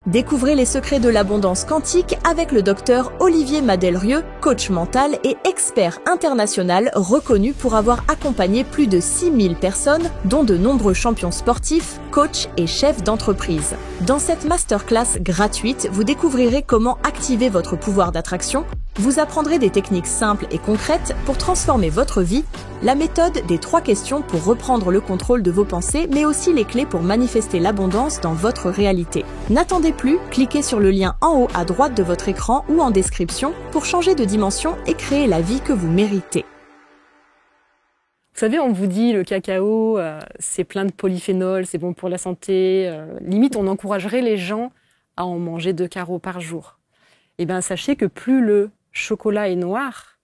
Découvrez les secrets de l'abondance quantique avec le docteur Olivier Madelrieux, coach mental et expert international reconnu pour avoir accompagné plus de 6000 personnes, dont de nombreux champions sportifs, coachs et chefs d'entreprise. Dans cette masterclass gratuite, vous découvrirez comment activer votre pouvoir d'attraction, vous apprendrez des techniques simples et concrètes pour transformer votre vie, la méthode des 3 questions pour reprendre le contrôle de vos pensées, mais aussi les clés pour manifester l'abondance dans votre réalité. N'attendez plus, cliquez sur le lien en haut à droite de votre écran ou en description pour changer de dimension et créer la vie que vous méritez. Vous savez, on vous dit le cacao, c'est plein de polyphénols, c'est bon pour la santé. Limite, on encouragerait les gens à en manger 2 carreaux par jour. Eh bien, sachez que plus le chocolat est noir,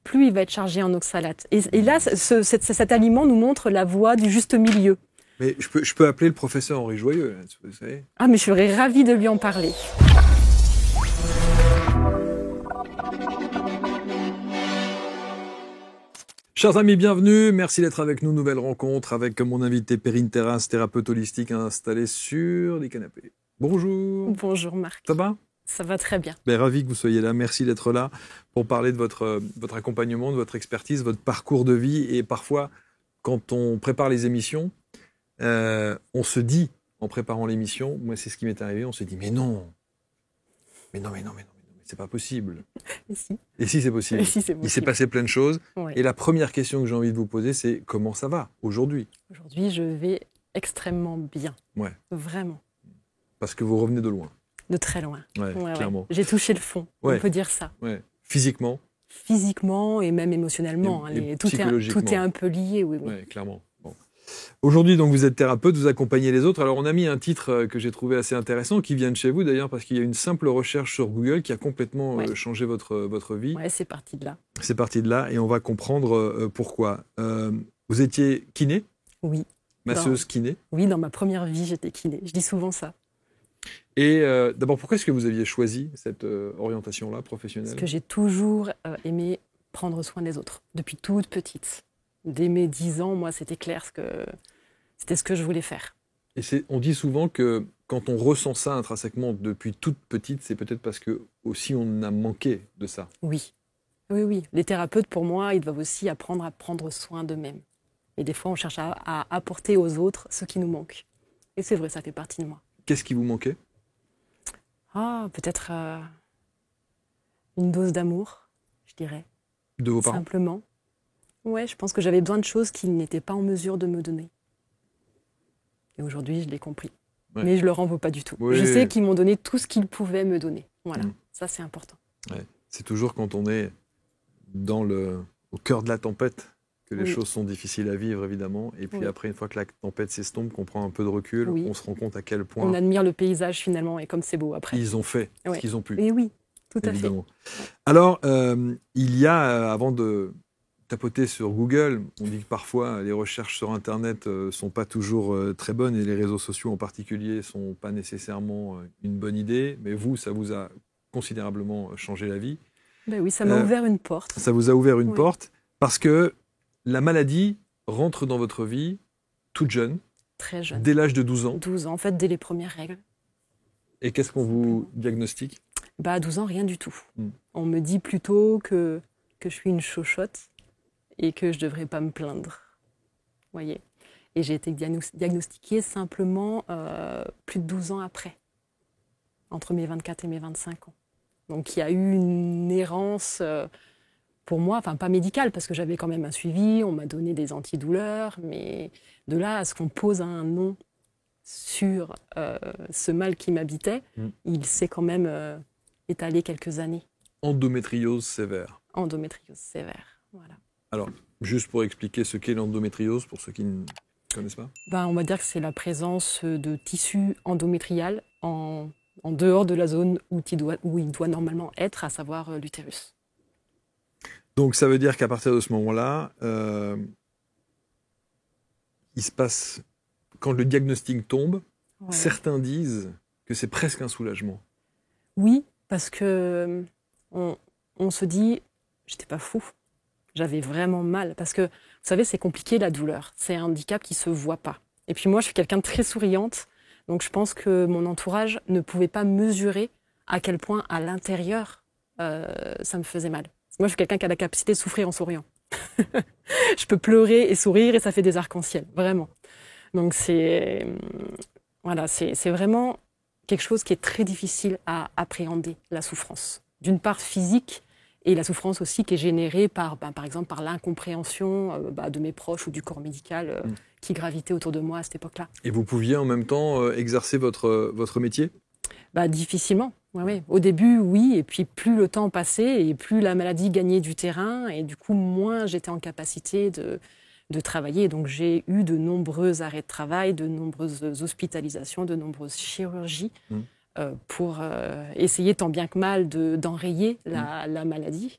plus il va être chargé en oxalate. Et là, cet aliment nous montre la voie du juste milieu. Mais je peux appeler le professeur Henri Joyeux, là, vous savez. Ah, mais je serais ravie de lui en parler. Chers amis, bienvenue. Merci d'être avec nous. Nouvelle rencontre avec mon invité Perrine Terrasse, thérapeute holistique installée sur les canapés. Bonjour. Bonjour Marc. Ça va ? Ça va très bien. Ben, ravi que vous soyez là. Merci d'être là pour parler de votre accompagnement, de votre expertise, votre parcours de vie. Et parfois, quand on prépare les émissions, on se dit, en préparant l'émission, moi c'est ce qui m'est arrivé, on se dit mais non, c'est pas possible. Et si c'est possible. Il s'est passé plein de choses. Ouais. Et la première question que j'ai envie de vous poser, c'est comment ça va aujourd'hui ? Aujourd'hui, je vais extrêmement bien. Ouais. Vraiment. Parce que vous revenez de loin. De très loin. Ouais, clairement. J'ai touché le fond, on peut dire ça. Ouais. Physiquement et même émotionnellement. Tout est un peu lié, oui. Ouais, clairement. Bon. Aujourd'hui, donc, vous êtes thérapeute, vous accompagnez les autres. Alors, on a mis un titre que j'ai trouvé assez intéressant, qui vient de chez vous d'ailleurs, parce qu'il y a une simple recherche sur Google qui a complètement changé votre vie. Ouais, c'est parti de là. C'est parti de là, et on va comprendre pourquoi. Vous étiez kiné ? Oui. Masseuse kiné ? Oui, dans ma première vie, j'étais kiné. Je dis souvent ça. Et d'abord, pourquoi est-ce que vous aviez choisi cette orientation-là, professionnelle ? Parce que j'ai toujours aimé prendre soin des autres, depuis toute petite. Dès mes 10 ans, moi, c'était clair c'était ce que je voulais faire. Et on dit souvent que quand on ressent ça intrinsèquement depuis toute petite, c'est peut-être parce que aussi on a manqué de ça. Oui. Les thérapeutes, pour moi, ils doivent aussi apprendre à prendre soin d'eux-mêmes. Et des fois, on cherche à apporter aux autres ce qui nous manque. Et c'est vrai, ça fait partie de moi. Qu'est-ce qui vous manquait ? Peut-être une dose d'amour, je dirais. De vos parents ? Simplement. Ouais, je pense que j'avais besoin de choses qu'ils n'étaient pas en mesure de me donner. Et aujourd'hui, je l'ai compris. Ouais. Mais je ne leur en veux pas du tout. Oui. Je sais qu'ils m'ont donné tout ce qu'ils pouvaient me donner. Voilà, ça c'est important. Ouais. C'est toujours quand on est au cœur de la tempête que les choses sont difficiles à vivre, évidemment. Et puis après, une fois que la tempête s'estompe, qu'on prend un peu de recul, on se rend compte à quel point... On admire le paysage, finalement, et comme c'est beau après. Ils ont fait ce qu'ils ont pu. Et oui, tout à fait. Alors, il y a, avant de tapoter sur Google, on dit que parfois, les recherches sur Internet ne sont pas toujours très bonnes, et les réseaux sociaux en particulier ne sont pas nécessairement une bonne idée. Mais vous, ça vous a considérablement changé la vie. Ben oui, ça m'a ouvert une porte. Ça vous a ouvert une porte, parce que la maladie rentre dans votre vie toute jeune. Très jeune. Dès l'âge de 12 ans. 12 ans, en fait, dès les premières règles. Et qu'est-ce qu'on vous diagnostique ? À 12 ans, rien du tout. On me dit plutôt que je suis une chochotte et que je ne devrais pas me plaindre. Voyez. Et j'ai été diagnostiquée simplement plus de 12 ans après, entre mes 24 et mes 25 ans. Donc il y a eu une errance... pour moi, enfin pas médical, parce que j'avais quand même un suivi, on m'a donné des antidouleurs, mais de là à ce qu'on pose un nom sur ce mal qui m'habitait, il s'est quand même étalé quelques années. Endométriose sévère. Endométriose sévère, voilà. Alors, juste pour expliquer ce qu'est l'endométriose, pour ceux qui ne connaissent pas. On va dire que c'est la présence de tissu endométrial en dehors de la zone où il doit normalement être, à savoir l'utérus. Donc ça veut dire qu'à partir de ce moment-là, il se passe, quand le diagnostic tombe, certains disent que c'est presque un soulagement. Oui, parce que on se dit, j'étais pas fou, j'avais vraiment mal. Parce que, vous savez, c'est compliqué la douleur, c'est un handicap qui se voit pas. Et puis moi, je suis quelqu'un de très souriante, Donc je pense que mon entourage ne pouvait pas mesurer à quel point à l'intérieur ça me faisait mal. Moi, je suis quelqu'un qui a la capacité de souffrir en souriant. Je peux pleurer et sourire et ça fait des arcs-en-ciel, vraiment. Donc c'est vraiment quelque chose qui est très difficile à appréhender, la souffrance. D'une part physique et la souffrance aussi qui est générée par exemple par l'incompréhension de mes proches ou du corps médical qui gravitait autour de moi à cette époque-là. Et vous pouviez en même temps exercer votre métier ? Difficilement. Oui. Au début, oui, et puis plus le temps passait et plus la maladie gagnait du terrain et du coup, moins j'étais en capacité de travailler. Donc j'ai eu de nombreux arrêts de travail, de nombreuses hospitalisations, de nombreuses chirurgies pour essayer tant bien que mal d'enrayer la maladie.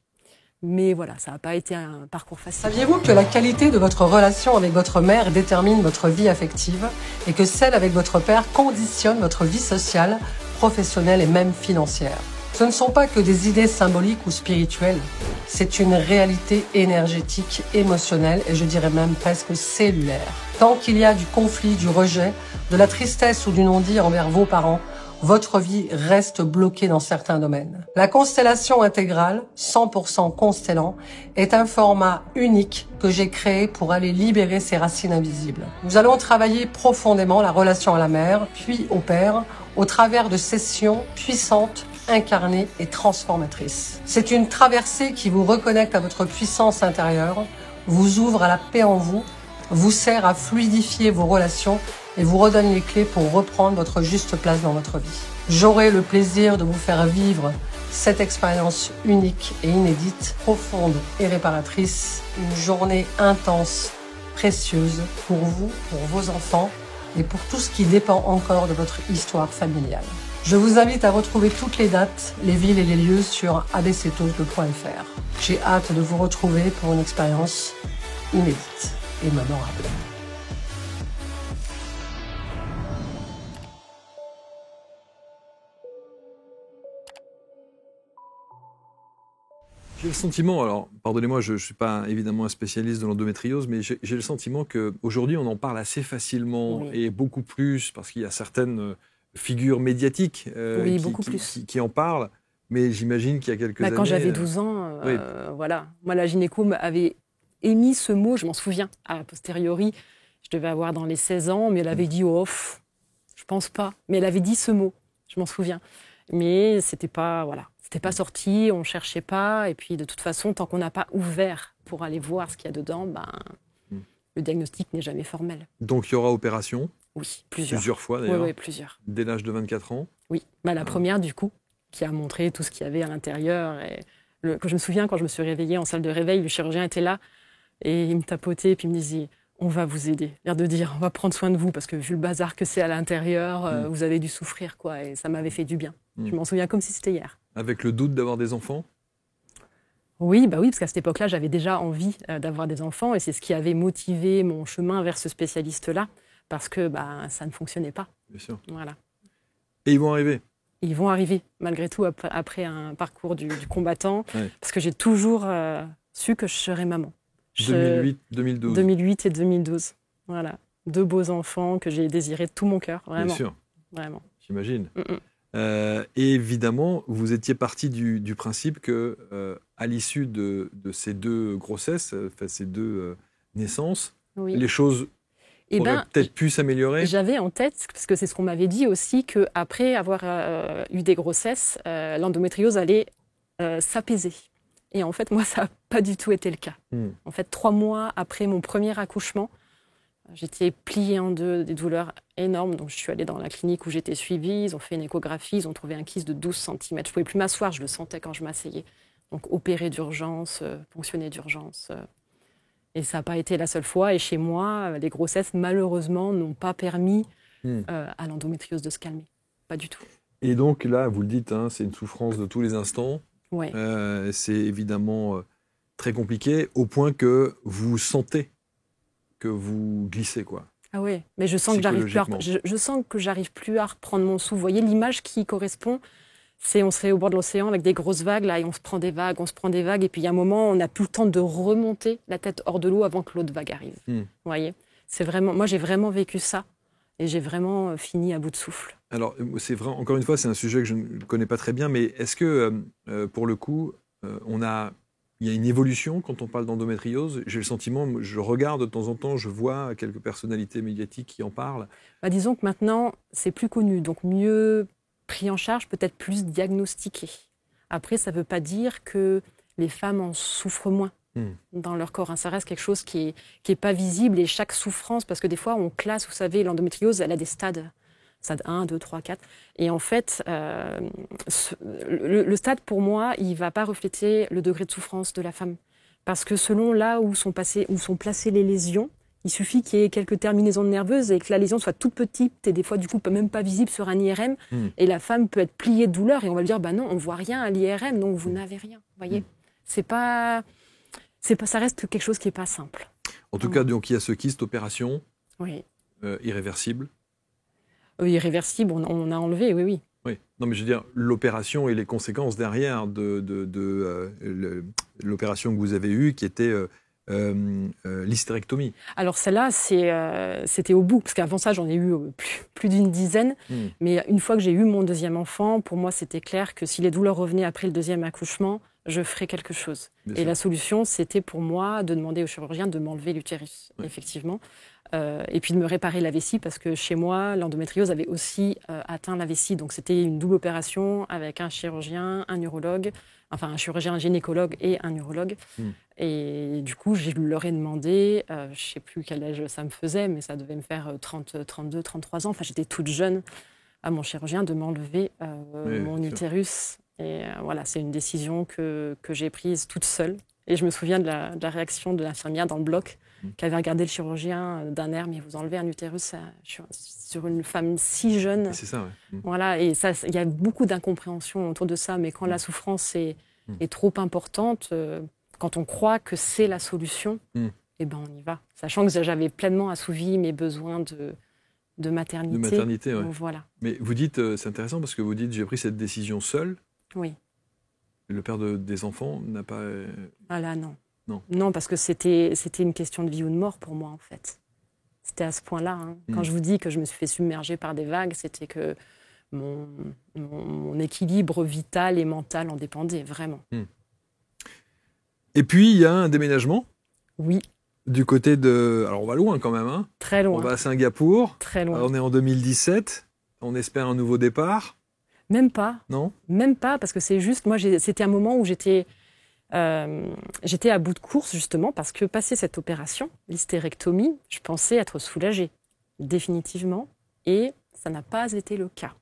Mais voilà, ça n'a pas été un parcours facile. Saviez-vous que la qualité de votre relation avec votre mère détermine votre vie affective et que celle avec votre père conditionne votre vie sociale, professionnelle et même financière? Ce ne sont pas que des idées symboliques ou spirituelles, c'est une réalité énergétique, émotionnelle et je dirais même presque cellulaire. Tant qu'il y a du conflit, du rejet, de la tristesse ou du non-dit envers vos parents, votre vie reste bloquée dans certains domaines. La constellation intégrale, 100% constellant, est un format unique que j'ai créé pour aller libérer ces racines invisibles. Nous allons travailler profondément la relation à la mère, puis au père, au travers de sessions puissantes, incarnées et transformatrices. C'est une traversée qui vous reconnecte à votre puissance intérieure, vous ouvre à la paix en vous sert à fluidifier vos relations et vous redonne les clés pour reprendre votre juste place dans votre vie. J'aurai le plaisir de vous faire vivre cette expérience unique et inédite, profonde et réparatrice, une journée intense, précieuse pour vous, pour vos enfants et pour tout ce qui dépend encore de votre histoire familiale. Je vous invite à retrouver toutes les dates, les villes et les lieux sur abctose.fr. J'ai hâte de vous retrouver pour une expérience inédite et mémorable. J'ai le sentiment, alors pardonnez-moi, je ne suis pas évidemment un spécialiste de l'endométriose, mais j'ai le sentiment qu'aujourd'hui on en parle assez facilement et beaucoup plus parce qu'il y a certaines figures médiatiques qui en parlent, mais j'imagine qu'il y a quelques années... Quand j'avais 12 ans, voilà. Moi, la gynéco avait émis ce mot, je m'en souviens, a posteriori, je devais avoir dans les 16 ans, mais elle avait dit « off ». Je pense pas, mais elle avait dit ce mot, je m'en souviens. Mais c'était pas sorti, on cherchait pas, et puis de toute façon, tant qu'on n'a pas ouvert pour aller voir ce qu'il y a dedans, le diagnostic n'est jamais formel. Donc il y aura opération? Oui, plusieurs. Plusieurs fois d'ailleurs? Oui, plusieurs. Dès l'âge de 24 ans? Oui, la première du coup, qui a montré tout ce qu'il y avait à l'intérieur. Et je me souviens, quand je me suis réveillée en salle de réveil, le chirurgien était là, et il me tapotait, et puis il me disait... On va vous aider. L'air de dire, on va prendre soin de vous, parce que vu le bazar que c'est à l'intérieur, vous avez dû souffrir, quoi. Et ça m'avait fait du bien. Je m'en souviens comme si c'était hier. Avec le doute d'avoir des enfants? Oui, parce qu'à cette époque-là, j'avais déjà envie d'avoir des enfants. Et c'est ce qui avait motivé mon chemin vers ce spécialiste-là. Parce que ça ne fonctionnait pas. Bien sûr. Voilà. Et ils vont arriver? Ils vont arriver, malgré tout, après un parcours du combattant. Parce que j'ai toujours su que je serais maman. 2008 et 2012. Voilà. 2 beaux enfants que j'ai désirés de tout mon cœur, vraiment. Bien sûr. Vraiment. J'imagine. Et évidemment, vous étiez parti du principe que, à l'issue de ces 2 grossesses, ces 2 naissances, les choses auraient peut-être pu s'améliorer. J'avais en tête, parce que c'est ce qu'on m'avait dit aussi, qu'après avoir eu des grossesses, l'endométriose allait s'apaiser. Et en fait, moi, ça n'a pas du tout été le cas. En fait, 3 mois après mon premier accouchement, j'étais pliée en 2, des douleurs énormes. Donc, je suis allée dans la clinique où j'étais suivie. Ils ont fait une échographie. Ils ont trouvé un kyste de 12 cm. Je ne pouvais plus m'asseoir. Je le sentais quand je m'asseyais. Donc, opérée d'urgence, ponctionnée d'urgence. Et ça n'a pas été la seule fois. Et chez moi, les grossesses, malheureusement, n'ont pas permis à l'endométriose de se calmer. Pas du tout. Et donc, là, vous le dites, c'est une souffrance de tous les instants. Ouais. C'est évidemment très compliqué, au point que vous sentez que vous glissez, quoi. Ah oui, mais je sens que j'arrive plus à reprendre mon souffle. Vous voyez, l'image qui correspond, c'est on serait au bord de l'océan avec des grosses vagues, là, et on se prend des vagues, et puis il y a un moment, on n'a plus le temps de remonter la tête hors de l'eau avant que l'autre vague arrive. Vous voyez, c'est vraiment, moi j'ai vraiment vécu ça. Et j'ai vraiment fini à bout de souffle. Alors, c'est vrai, encore une fois, c'est un sujet que je ne connais pas très bien, mais est-ce que, pour le coup, il y a une évolution quand on parle d'endométriose? J'ai le sentiment, je regarde de temps en temps, je vois quelques personnalités médiatiques qui en parlent. Bah, disons que maintenant, c'est plus connu, donc mieux pris en charge, peut-être plus diagnostiqué. Après, ça ne veut pas dire que les femmes en souffrent moins dans leur corps. Hein. Ça reste quelque chose qui est pas visible, et chaque souffrance, parce que des fois, on classe, vous savez, l'endométriose, elle a des stades. Stade 1, 2, 3, 4. Et en fait, le stade, pour moi, il ne va pas refléter le degré de souffrance de la femme. Parce que selon là où sont placées les lésions, il suffit qu'il y ait quelques terminaisons nerveuses et que la lésion soit toute petite et des fois, du coup, même pas visible sur un IRM. Et la femme peut être pliée de douleur et on va lui dire, bah non, on ne voit rien à l'IRM, donc vous n'avez rien. Vous voyez, ça reste quelque chose qui n'est pas simple. En tout cas, donc, il y a ce kyste, opération, oui. Irréversible. Irréversible, on a enlevé, oui. Oui. Non, mais je veux dire, l'opération et les conséquences derrière de l'opération que vous avez eue, qui était l'hystérectomie. Alors celle-là, c'était au bout, parce qu'avant ça, j'en ai eu plus d'une dizaine. Mais une fois que j'ai eu mon deuxième enfant, pour moi, c'était clair que si les douleurs revenaient après le deuxième accouchement, je ferais quelque chose. Et la solution, c'était pour moi de demander au chirurgien de m'enlever l'utérus, effectivement. Et puis de me réparer la vessie, parce que chez moi, l'endométriose avait aussi atteint la vessie. Donc c'était une double opération avec un chirurgien, un urologue, enfin un chirurgien, un gynécologue et un urologue. Et du coup, je leur ai demandé, je ne sais plus quel âge ça me faisait, mais ça devait me faire 30, 32, 33 ans. Enfin, j'étais toute jeune, à mon chirurgien de m'enlever mon utérus. Et voilà, c'est une décision que j'ai prise toute seule. Et je me souviens de la réaction de l'infirmière dans le bloc, qui avait regardé le chirurgien d'un air, mais vous enlevez un utérus sur une femme si jeune. C'est ça, ouais. Voilà, et ça, il y a beaucoup d'incompréhension autour de ça, mais quand la souffrance est trop importante, quand on croit que c'est la solution, eh ben on y va. Sachant que j'avais pleinement assouvi mes besoins de maternité. De maternité, oui. Voilà. Mais vous dites, c'est intéressant parce que vous dites, j'ai pris cette décision seule. Oui. Le père des enfants n'a pas... Ah là, non. Non, parce que c'était une question de vie ou de mort pour moi, en fait. C'était à ce point-là. Hein. Quand je vous dis que je me suis fait submerger par des vagues, c'était que mon équilibre vital et mental en dépendait, vraiment. Et puis, il y a un déménagement. Oui. Du côté de... Alors, on va loin quand même. Hein. Très loin. On va à Singapour. Très loin. Alors, on est en 2017. On espère un nouveau départ. Même pas. Non ? Même pas, parce que c'est juste... Moi, c'était un moment où j'étais à bout de course, justement, parce que passé cette opération, l'hystérectomie, je pensais être soulagée, définitivement. Et ça n'a pas été le cas.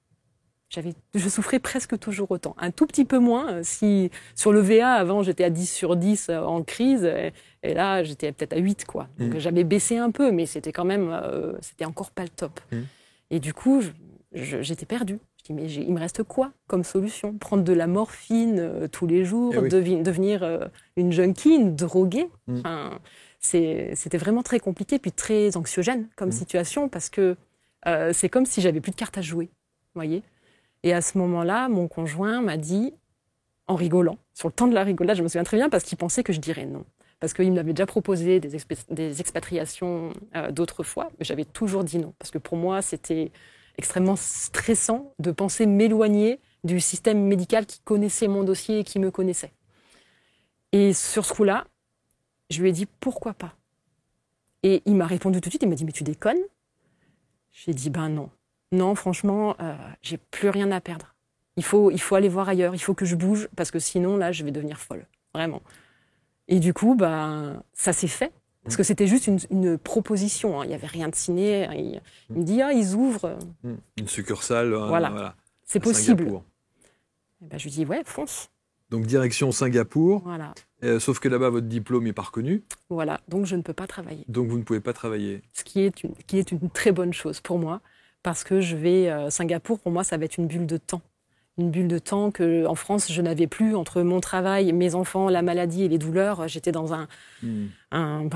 Je souffrais presque toujours autant. Un tout petit peu moins. Si sur le VA, avant, j'étais à 10 sur 10 en crise. Et là, j'étais peut-être à 8, quoi. Donc, j'avais baissé un peu, mais c'était quand même... c'était encore pas le top. Et du coup, j'étais perdue. Je dis, mais il me reste quoi comme solution ? Prendre de la morphine tous les jours, devenir une junkie, une droguée. Enfin, c'était vraiment très compliqué, puis très anxiogène comme situation, parce que c'est comme si j'avais plus de cartes à jouer. Vous voyez ? Et à ce moment-là, mon conjoint m'a dit, en rigolant, sur le temps de la rigolade, je me souviens très bien, parce qu'il pensait que je dirais non. Parce qu'il m'avait déjà proposé des expatriations d'autres fois, mais j'avais toujours dit non. Parce que pour moi, c'était extrêmement stressant de penser m'éloigner du système médical qui connaissait mon dossier et qui me connaissait. Et sur ce coup-là, je lui ai dit pourquoi pas. Et il m'a répondu tout de suite, il m'a dit mais tu déconnes ? J'ai dit ben non. Non, franchement, j'ai plus rien à perdre. Il faut aller voir ailleurs, il faut que je bouge, parce que sinon, là, je vais devenir folle, vraiment. Et du coup, ça s'est fait, parce que c'était juste une proposition. Hein. Il n'y avait rien de signé. Il me dit, ils ouvrent. Une succursale. Voilà. C'est possible. Et je lui dis, ouais, fonce. Donc, direction Singapour. Voilà. Sauf que là-bas, votre diplôme n'est pas reconnu. Voilà, donc je ne peux pas travailler. Donc, vous ne pouvez pas travailler. Ce qui est une très bonne chose pour moi. Parce que Singapour, pour moi, ça va être une bulle de temps. Une bulle de temps qu'en France, je n'avais plus entre mon travail, mes enfants, la maladie et les douleurs. J'étais dans un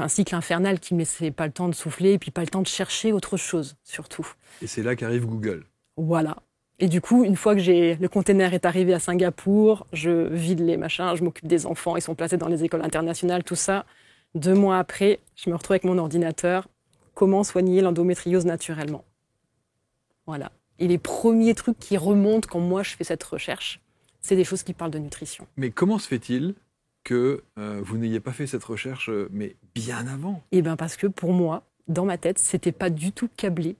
cycle infernal qui ne me laissait pas le temps de souffler et puis pas le temps de chercher autre chose, surtout. Et c'est là qu'arrive Google. Voilà. Et du coup, une fois que le container est arrivé à Singapour, je vide les machins, je m'occupe des enfants, ils sont placés dans les écoles internationales, tout ça. 2 mois après, je me retrouve avec mon ordinateur. Comment soigner l'endométriose naturellement ? Voilà. Et les premiers trucs qui remontent quand moi je fais cette recherche, c'est des choses qui parlent de nutrition. Mais comment se fait-il que vous n'ayez pas fait cette recherche, mais bien avant? Eh bien parce que pour moi, dans ma tête, c'était pas du tout câblé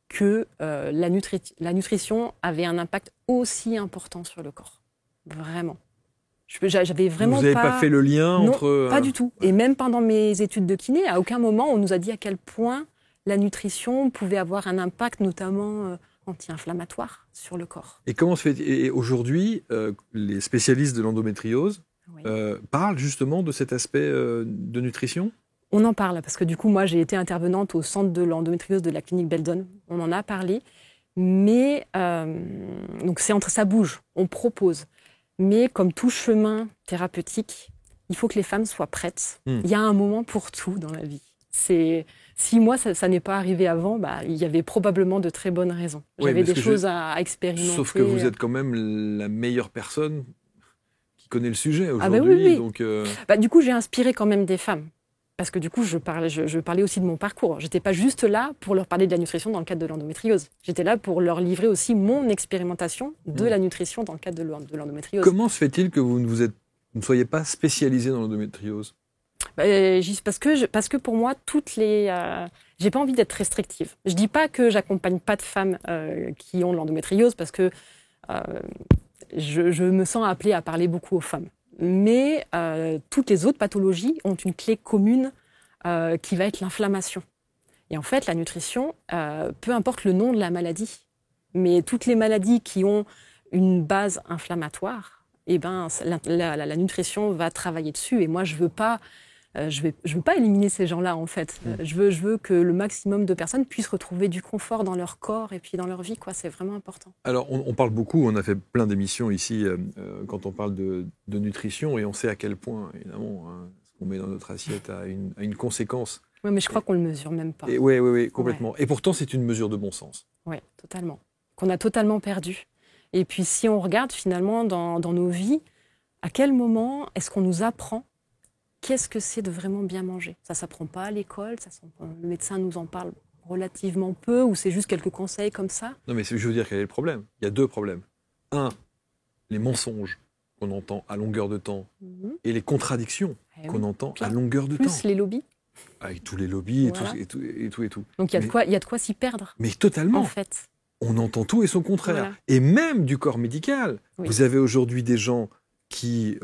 que la nutrition avait un impact aussi important sur le corps. Vraiment. J'avais vraiment vous n'avez pas fait le lien non, entre... pas du tout. Et même pendant mes études de kiné, à aucun moment on nous a dit à quel point la nutrition pouvait avoir un impact, notamment anti-inflammatoire, sur le corps. Et comment se fait... Et aujourd'hui, les spécialistes de l'endométriose parlent justement de cet aspect de nutrition? On en parle, parce que du coup, moi, j'ai été intervenante au centre de l'endométriose de la clinique Beldon. On en a parlé, mais donc ça bouge, on propose. Mais comme tout chemin thérapeutique, il faut que les femmes soient prêtes. Il y a un moment pour tout dans la vie. Si moi, ça n'est pas arrivé avant, il y avait probablement de très bonnes raisons. J'avais des choses à expérimenter. Sauf que vous êtes quand même la meilleure personne qui connaît le sujet aujourd'hui. Ah oui. Donc du coup, j'ai inspiré quand même des femmes. Parce que du coup, je parlais aussi de mon parcours. Je n'étais pas juste là pour leur parler de la nutrition dans le cadre de l'endométriose. J'étais là pour leur livrer aussi mon expérimentation de la nutrition dans le cadre de l'endométriose. Comment se fait-il que vous ne soyez pas spécialisé dans l'endométriose? Parce que pour moi, j'ai pas envie d'être restrictive. Je dis pas que j'accompagne pas de femmes qui ont de l'endométriose parce que je me sens appelée à parler beaucoup aux femmes. Mais toutes les autres pathologies ont une clé commune qui va être l'inflammation. Et en fait, la nutrition, peu importe le nom de la maladie, mais toutes les maladies qui ont une base inflammatoire, la nutrition va travailler dessus. Et moi, je veux pas éliminer ces gens-là, en fait. Je veux que le maximum de personnes puissent retrouver du confort dans leur corps et puis dans leur vie, quoi. C'est vraiment important. Alors, on parle beaucoup, on a fait plein d'émissions ici quand on parle de nutrition, et on sait à quel point, évidemment, ce qu'on met dans notre assiette a une conséquence. Oui, mais je crois qu'on ne le mesure même pas. Oui, complètement. Ouais. Et pourtant, c'est une mesure de bon sens. Oui, totalement. Qu'on a totalement perdu. Et puis, si on regarde finalement dans nos vies, à quel moment est-ce qu'on nous apprend qu'est-ce que c'est de vraiment bien manger? Ça ne s'apprend pas à l'école, le médecin nous en parle relativement peu, ou c'est juste quelques conseils comme ça? Non, mais je veux dire, quel est le problème? Il y a deux problèmes. Un, les mensonges qu'on entend à longueur de temps, et les contradictions qu'on entend à longueur de temps. Plus les lobbies. Avec tous les lobbies voilà. et tout. Donc il y a de quoi s'y perdre. Mais totalement. En fait. On entend tout et son contraire. Voilà. Et même du corps médical. Oui. Vous avez aujourd'hui des gens qui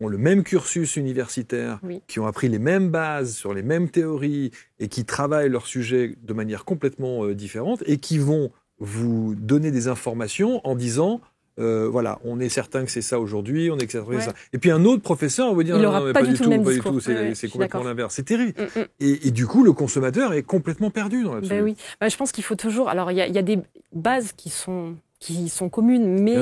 ont le même cursus universitaire, qui ont appris les mêmes bases sur les mêmes théories et qui travaillent leur sujet de manière complètement différente et qui vont vous donner des informations en disant voilà, on est certain que c'est ça aujourd'hui, on est certain que c'est ça. Et puis un autre professeur va vous dire non, pas du tout, c'est complètement l'inverse. C'est terrible. Et du coup, le consommateur est complètement perdu dans l'absolu. Oui. Je pense qu'il faut toujours... Alors, il y a des bases qui sont communes, mais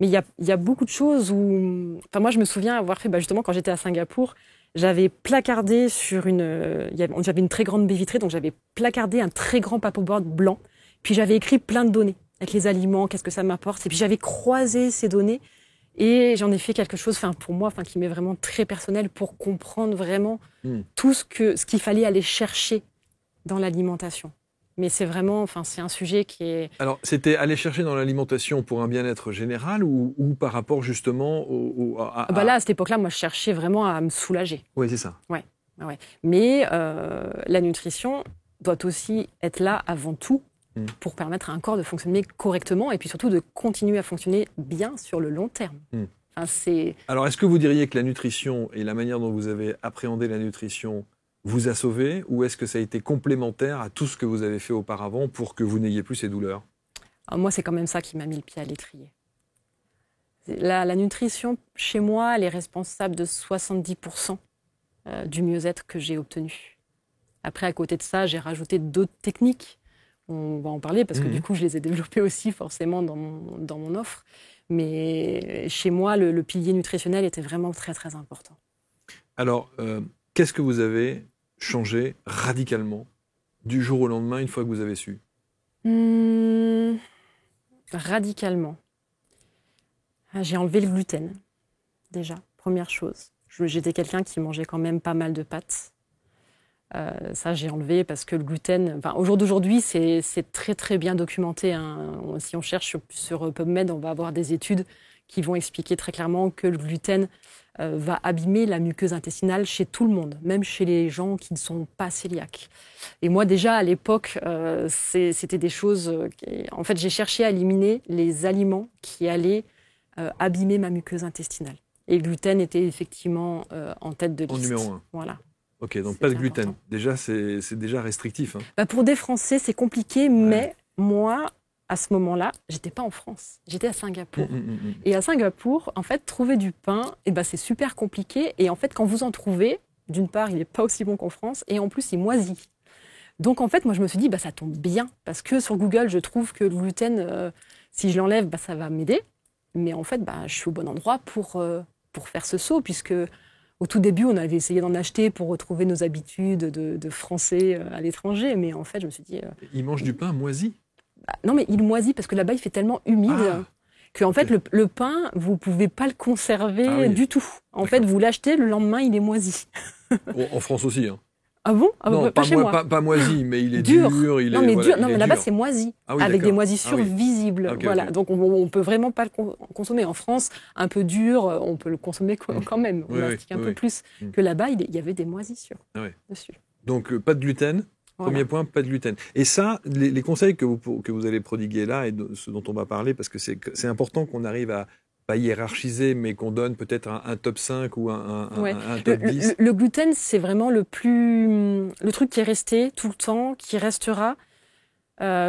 il y a beaucoup de choses où... Enfin, moi, je me souviens avoir fait, justement, quand j'étais à Singapour, j'avais placardé j'avais une très grande baie vitrée, donc j'avais placardé un très grand paperboard blanc, puis j'avais écrit plein de données avec les aliments, qu'est-ce que ça m'apporte, et puis j'avais croisé ces données, et j'en ai fait quelque chose, pour moi, qui m'est vraiment très personnel, pour comprendre vraiment tout ce qu'il fallait aller chercher dans l'alimentation. Mais c'est vraiment, c'est un sujet qui est... Alors, c'était aller chercher dans l'alimentation pour un bien-être général ou par rapport justement Là, à cette époque-là, moi, je cherchais vraiment à me soulager. Oui, c'est ça. Ouais. Mais la nutrition doit aussi être là avant tout pour permettre à un corps de fonctionner correctement et puis surtout de continuer à fonctionner bien sur le long terme. Alors, est-ce que vous diriez que la nutrition et la manière dont vous avez appréhendé la nutrition vous a sauvé, ou est-ce que ça a été complémentaire à tout ce que vous avez fait auparavant pour que vous n'ayez plus ces douleurs? Alors moi, c'est quand même ça qui m'a mis le pied à l'étrier. La nutrition, chez moi, elle est responsable de 70% du mieux-être que j'ai obtenu. Après, à côté de ça, j'ai rajouté d'autres techniques. On va en parler parce que du coup, je les ai développées aussi forcément dans mon offre. Mais chez moi, le pilier nutritionnel était vraiment très, très important. Alors, qu'est-ce que vous avez changé radicalement du jour au lendemain une fois que vous avez su? Radicalement. J'ai enlevé le gluten, déjà, première chose. J'étais quelqu'un qui mangeait quand même pas mal de pâtes. Ça, j'ai enlevé parce que le gluten, au jour d'aujourd'hui, c'est très, très bien documenté. Hein. Si on cherche sur PubMed, on va avoir des études qui vont expliquer très clairement que le gluten va abîmer la muqueuse intestinale chez tout le monde, même chez les gens qui ne sont pas cœliaques. Et moi, déjà, à l'époque, c'était des choses... En fait, j'ai cherché à éliminer les aliments qui allaient abîmer ma muqueuse intestinale. Et le gluten était effectivement en tête de liste. En numéro 1. Voilà. Ok, donc pas de gluten. Important. Déjà, c'est déjà restrictif. Hein. Pour des Français, c'est compliqué, mais moi, à ce moment-là, j'étais pas en France, j'étais à Singapour. Et à Singapour, en fait, trouver du pain, c'est super compliqué. Et en fait, quand vous en trouvez, d'une part, il n'est pas aussi bon qu'en France, et en plus, il moisit. Donc, en fait, moi, je me suis dit, ça tombe bien, parce que sur Google, je trouve que le gluten, si je l'enlève, ça va m'aider. Mais en fait, je suis au bon endroit pour faire ce saut, puisque au tout début, on avait essayé d'en acheter pour retrouver nos habitudes de Français à l'étranger. Mais en fait, je me suis dit... Ils mangent du pain moisi ? Non, mais il moisit parce que là-bas, il fait tellement humide qu'en fait, le pain, vous ne pouvez pas le conserver du tout. En fait, vous l'achetez, le lendemain, il est moisi. En France aussi. Hein. Ah bon? Non, pas chez moi. Pas moisi, mais il est dur. Mais là-bas, c'est moisi, avec des moisissures visibles. Okay, voilà. Okay. Donc, on ne peut vraiment pas le consommer. En France, un peu dur, on peut le consommer quand même. On mastique un peu plus que là-bas, il y avait des moisissures dessus. Donc, pas de gluten. Premier point, pas de gluten. Et ça, les conseils que vous allez prodiguer là, et ce dont on va parler, parce que c'est important qu'on arrive à pas hiérarchiser, mais qu'on donne peut-être un top 5 ou un top 10. Le gluten, c'est vraiment le truc qui est resté tout le temps, qui restera.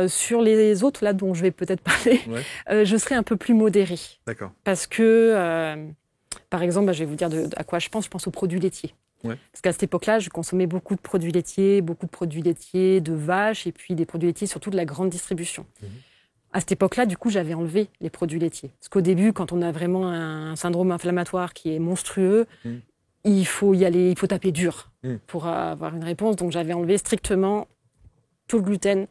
Sur les autres, là, dont je vais peut-être parler, je serai un peu plus modérée. D'accord. Parce que, par exemple, je vais vous dire à quoi je pense aux produits laitiers. Ouais. Parce qu'à cette époque-là, je consommais beaucoup de produits laitiers de vaches, et puis des produits laitiers, surtout de la grande distribution. À cette époque-là, du coup, j'avais enlevé les produits laitiers. Parce qu'au début, quand on a vraiment un syndrome inflammatoire qui est monstrueux, il faut y aller, il faut taper dur pour avoir une réponse. Donc, j'avais enlevé strictement tout le gluten,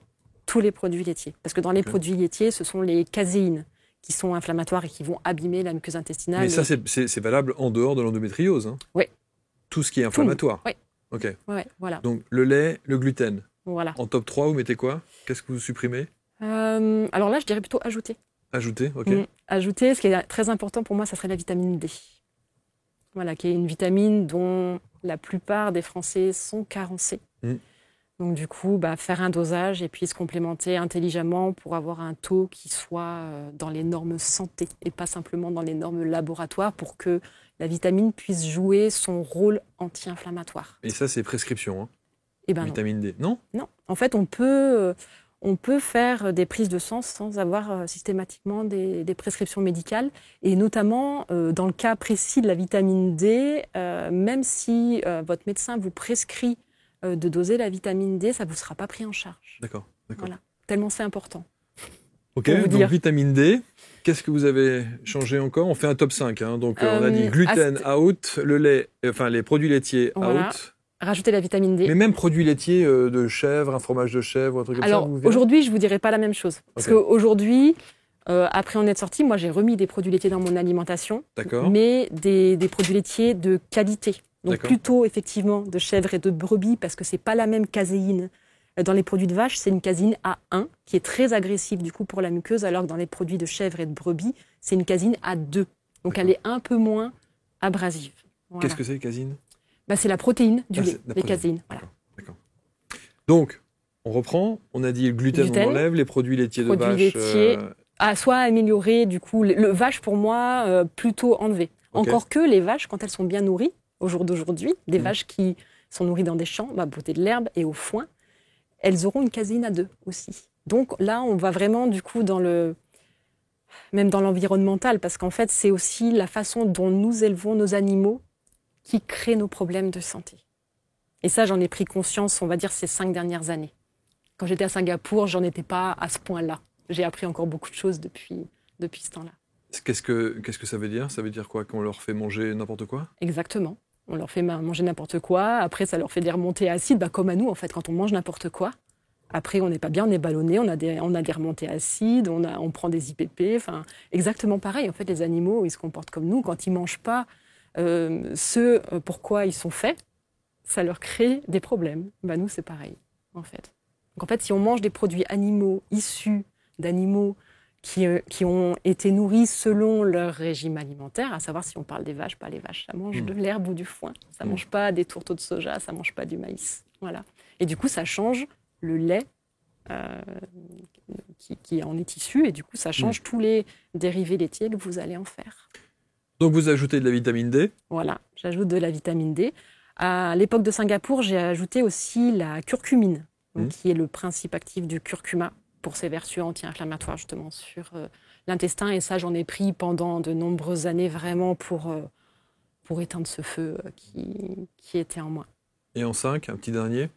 tous les produits laitiers. Parce que dans les produits laitiers, ce sont les caséines qui sont inflammatoires et qui vont abîmer la muqueuse intestinale. Mais ça, c'est valable en dehors de l'endométriose. Hein. Oui. Tout ce qui est inflammatoire. Oui. Ok. Ouais, voilà. Donc, le lait, le gluten. Voilà. En top 3, vous mettez quoi? Qu'est-ce que vous supprimez? Alors là, je dirais plutôt ajouter. Ajouter, ok. Ajouter, ce qui est très important pour moi, ça serait la vitamine D. Voilà, qui est une vitamine dont la plupart des Français sont carencés. Donc du coup, faire un dosage et puis se complémenter intelligemment pour avoir un taux qui soit dans les normes santé et pas simplement dans les normes laboratoires pour que la vitamine puisse jouer son rôle anti-inflammatoire. Et ça, c'est prescription, hein? Vitamine D, non? Non. En fait, on peut faire des prises de sang sans avoir systématiquement des prescriptions médicales. Et notamment, dans le cas précis de la vitamine D, même si votre médecin vous prescrit de doser la vitamine D, ça ne vous sera pas pris en charge. D'accord. Voilà. Tellement c'est important. Ok, donc vitamine D. Qu'est-ce que vous avez changé encore? On fait un top 5. Hein. Donc, on a dit gluten out, le lait, les produits laitiers out. Rajouter la vitamine D. Mais même produits laitiers de chèvre, un fromage de chèvre, un truc comme ça. Alors, aujourd'hui, je ne vous dirai pas la même chose. Parce qu'aujourd'hui, après en être sorti, moi, j'ai remis des produits laitiers dans mon alimentation. D'accord. Mais des produits laitiers de qualité. Donc, plutôt, effectivement, de chèvre et de brebis, parce que ce n'est pas la même caséine. Dans les produits de vache, c'est une caséine A1 qui est très agressive du coup pour la muqueuse, alors que dans les produits de chèvre et de brebis, c'est une caséine A2. Donc elle est un peu moins abrasive. Voilà. Qu'est-ce que c'est, caséine? C'est la protéine du lait, les caséines. Voilà. D'accord. Donc, on reprend. On a dit le gluten, on enlève, les produits laitiers de vache. Laitiers, soit améliorer, du coup, le vache pour moi, plutôt enlevé. Encore que les vaches, quand elles sont bien nourries, au jour d'aujourd'hui, des vaches qui sont nourries dans des champs, botter de l'herbe et au foin, elles auront une caséine A2 aussi. Donc là, on va vraiment du coup même dans l'environnemental, parce qu'en fait, c'est aussi la façon dont nous élevons nos animaux qui crée nos problèmes de santé. Et ça, j'en ai pris conscience, on va dire, ces 5 dernières années. Quand j'étais à Singapour, j'en étais pas à ce point-là. J'ai appris encore beaucoup de choses depuis ce temps-là. Qu'est-ce que ça veut dire? Ça veut dire quoi? Qu'on leur fait manger n'importe quoi? Exactement. On leur fait manger n'importe quoi. Après, ça leur fait des remontées acides, comme à nous, en fait, quand on mange n'importe quoi. Après, on n'est pas bien, on est ballonné, on a des remontées acides, on prend des IPP. Enfin, exactement pareil. En fait, les animaux, ils se comportent comme nous. Quand ils ne mangent pas ce pourquoi ils sont faits, ça leur crée des problèmes. Nous, c'est pareil, en fait. Donc, en fait, si on mange des produits animaux issus d'animaux qui ont été nourris selon leur régime alimentaire, à savoir si on parle des vaches, pas les vaches, ça mange de l'herbe ou du foin, ça mange pas des tourteaux de soja, ça mange pas du maïs. Voilà. Et du coup, ça change le lait qui en est issu, et du coup, ça change tous les dérivés laitiers que vous allez en faire. Donc, vous ajoutez de la vitamine D ? Voilà, j'ajoute de la vitamine D. À l'époque de Singapour, j'ai ajouté aussi la curcumine, qui est le principe actif du curcuma, pour ses vertus anti-inflammatoires justement sur l'intestin. Et ça, j'en ai pris pendant de nombreuses années vraiment pour éteindre ce feu qui était en moi. Et en 5, un petit dernier ?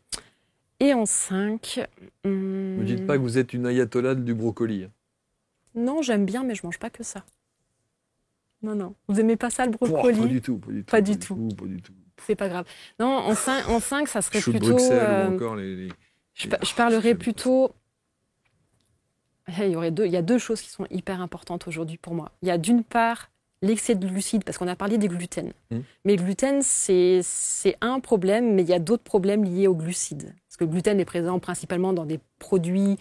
Et en 5... Ne me dites pas que vous êtes une ayatollah du brocoli. Non, j'aime bien, mais je ne mange pas que ça. Non. Vous n'aimez pas ça, le brocoli ? Pas du tout. Pas du tout. C'est pas grave. Non, en 5 ça serait Chou de plutôt... Bruxelles ou encore les... Je parlerai plutôt... Il y a deux choses qui sont hyper importantes aujourd'hui pour moi. Il y a d'une part l'excès de glucides, parce qu'on a parlé des gluten. Mais le gluten, c'est un problème, mais il y a d'autres problèmes liés aux glucides. Parce que le gluten est présent principalement dans des produits,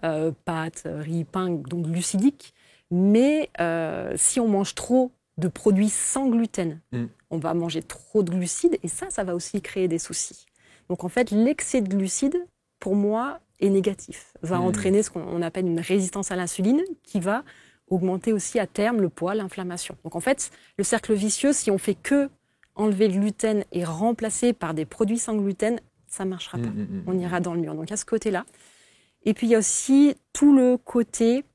pâtes, riz, pain, donc glucidiques. Mais si on mange trop de produits sans gluten, on va manger trop de glucides, et ça va aussi créer des soucis. Donc en fait, l'excès de glucides, pour moi, est négatif, va entraîner ce qu'on appelle une résistance à l'insuline qui va augmenter aussi à terme le poids, l'inflammation. Donc en fait, le cercle vicieux, si on fait que enlever le gluten et remplacer par des produits sans gluten, ça ne marchera pas. On ira dans le mur. Donc à ce côté-là. Et puis il y a aussi tout le côté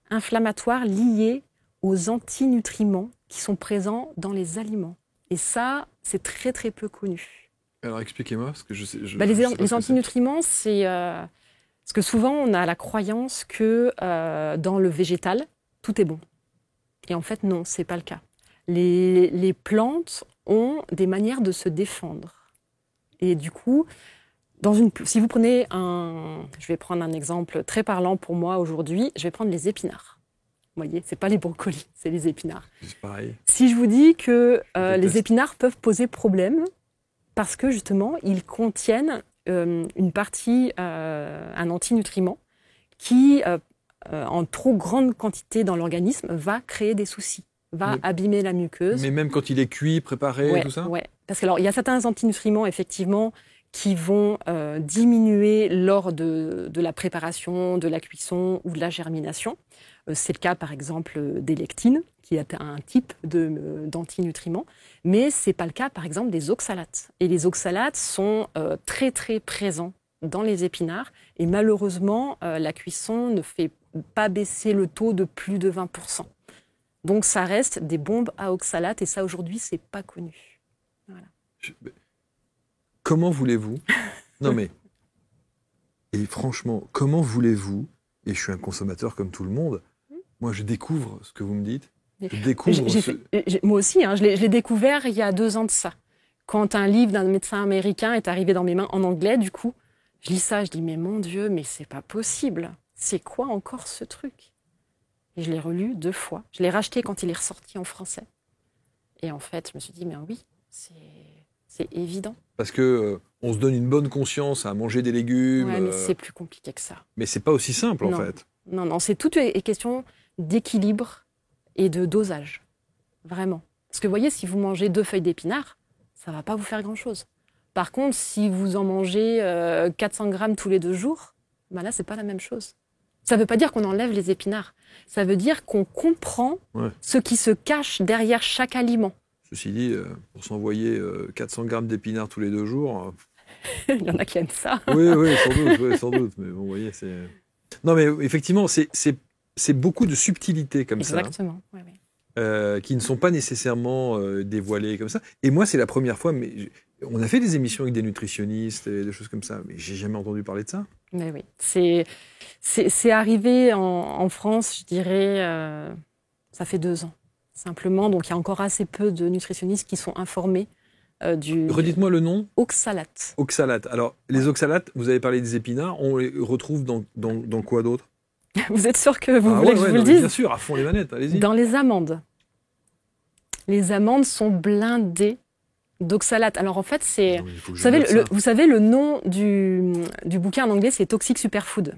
inflammatoire lié aux antinutriments qui sont présents dans les aliments. Et ça, c'est très très peu connu. Alors expliquez-moi, parce que je sais... les antinutriments, c'est... Parce que souvent, on a la croyance que dans le végétal, tout est bon. Et en fait, non, ce n'est pas le cas. Les plantes ont des manières de se défendre. Et du coup, si vous prenez je vais prendre un exemple très parlant pour moi aujourd'hui, je vais prendre les épinards. Vous voyez, ce n'est pas les brocolis, c'est les épinards. C'est pareil. Si je vous dis que les épinards peuvent poser problème, parce que justement, ils contiennent une partie, un antinutriment qui, en trop grande quantité dans l'organisme, va créer des soucis, abîmer la muqueuse. Mais même quand il est cuit, préparé, tout ça ? Oui, parce qu'il y a certains antinutriments, effectivement, qui vont diminuer lors de la préparation, de la cuisson ou de la germination. C'est le cas, par exemple, des lectines, qui est un type d'antinutriments. Mais ce n'est pas le cas, par exemple, des oxalates. Et les oxalates sont très, très présents dans les épinards. Et malheureusement, la cuisson ne fait pas baisser le taux de plus de 20%. Donc, ça reste des bombes à oxalates. Et ça, aujourd'hui, ce n'est pas connu. Voilà. Comment voulez-vous... Non, mais... Et franchement, comment voulez-vous... Et je suis un consommateur comme tout le monde. Moi, je découvre ce que vous me dites. Moi aussi, je l'ai découvert il y a 2 ans de ça. Quand un livre d'un médecin américain est arrivé dans mes mains en anglais, du coup, je lis ça, je dis, mais mon Dieu, mais c'est pas possible. C'est quoi encore ce truc ? Et je l'ai relu 2 fois. Je l'ai racheté quand il est ressorti en français. Et en fait, je me suis dit, mais oui, c'est évident. Parce que on se donne une bonne conscience à manger des légumes. Ouais, mais c'est plus compliqué que ça. Mais c'est pas aussi simple, non. en fait. Non, c'est toute une question d'équilibre et de dosage. Vraiment. Parce que vous voyez, si vous mangez 2 feuilles d'épinards, ça ne va pas vous faire grand-chose. Par contre, si vous en mangez 400 grammes tous les 2 jours, là, ce n'est pas la même chose. Ça ne veut pas dire qu'on enlève les épinards. Ça veut dire qu'on comprend ce qui se cache derrière chaque aliment. Ceci dit, pour s'envoyer 400 grammes d'épinards tous les 2 jours... Il y en a qui aiment ça. Oui, sans doute. Mais bon, vous voyez, c'est... Non, mais effectivement, c'est beaucoup de subtilités comme Exactement. ça. Oui. Qui ne sont pas nécessairement dévoilées comme ça. Et moi, c'est la première fois, mais on a fait des émissions avec des nutritionnistes et des choses comme ça, mais j'ai jamais entendu parler de ça. Mais oui, c'est arrivé en France, je dirais, ça fait 2 ans, simplement. Donc, il y a encore assez peu de nutritionnistes qui sont informés Redites-moi le nom. Oxalate. Oxalate. Alors, les oxalates, vous avez parlé des épinards, on les retrouve dans quoi d'autre ? Vous êtes sûr que vous voulez que je vous le dise ? Bien sûr, à fond les manettes, allez-y. Dans les amandes. Les amandes sont blindées d'oxalate. Alors en fait, c'est... Non, mais il faut que Vous je savez, note ça. vous savez, le nom du bouquin en anglais, c'est Toxic Superfood.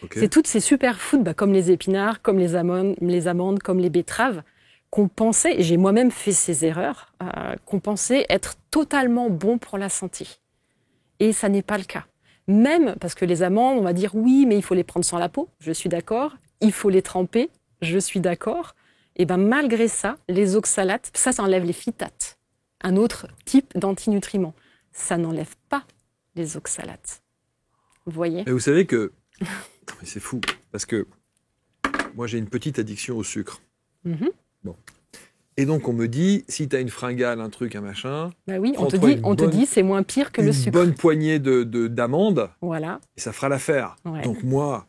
Ok. C'est toutes ces superfoods, comme les épinards, comme les amandes, comme les betteraves, qu'on pensait, et j'ai moi-même fait ces erreurs, qu'on pensait être totalement bons pour la santé. Et ça n'est pas le cas. Même parce que les amandes, on va dire oui, mais il faut les prendre sans la peau, je suis d'accord. Il faut les tremper, je suis d'accord. Et ben malgré ça, les oxalates, ça enlève les phytates, un autre type d'antinutriments. Ça n'enlève pas les oxalates. Vous voyez ? Et vous savez que... Non, mais c'est fou, parce que moi j'ai une petite addiction au sucre. Mhm. Et donc on me dit, si tu as une fringale, un truc, un machin, Bah oui, on te Prends-toi dit c'est moins pire que une le sucre. bonne poignée d'amandes, Voilà. et ça fera l'affaire. Ouais. Donc moi,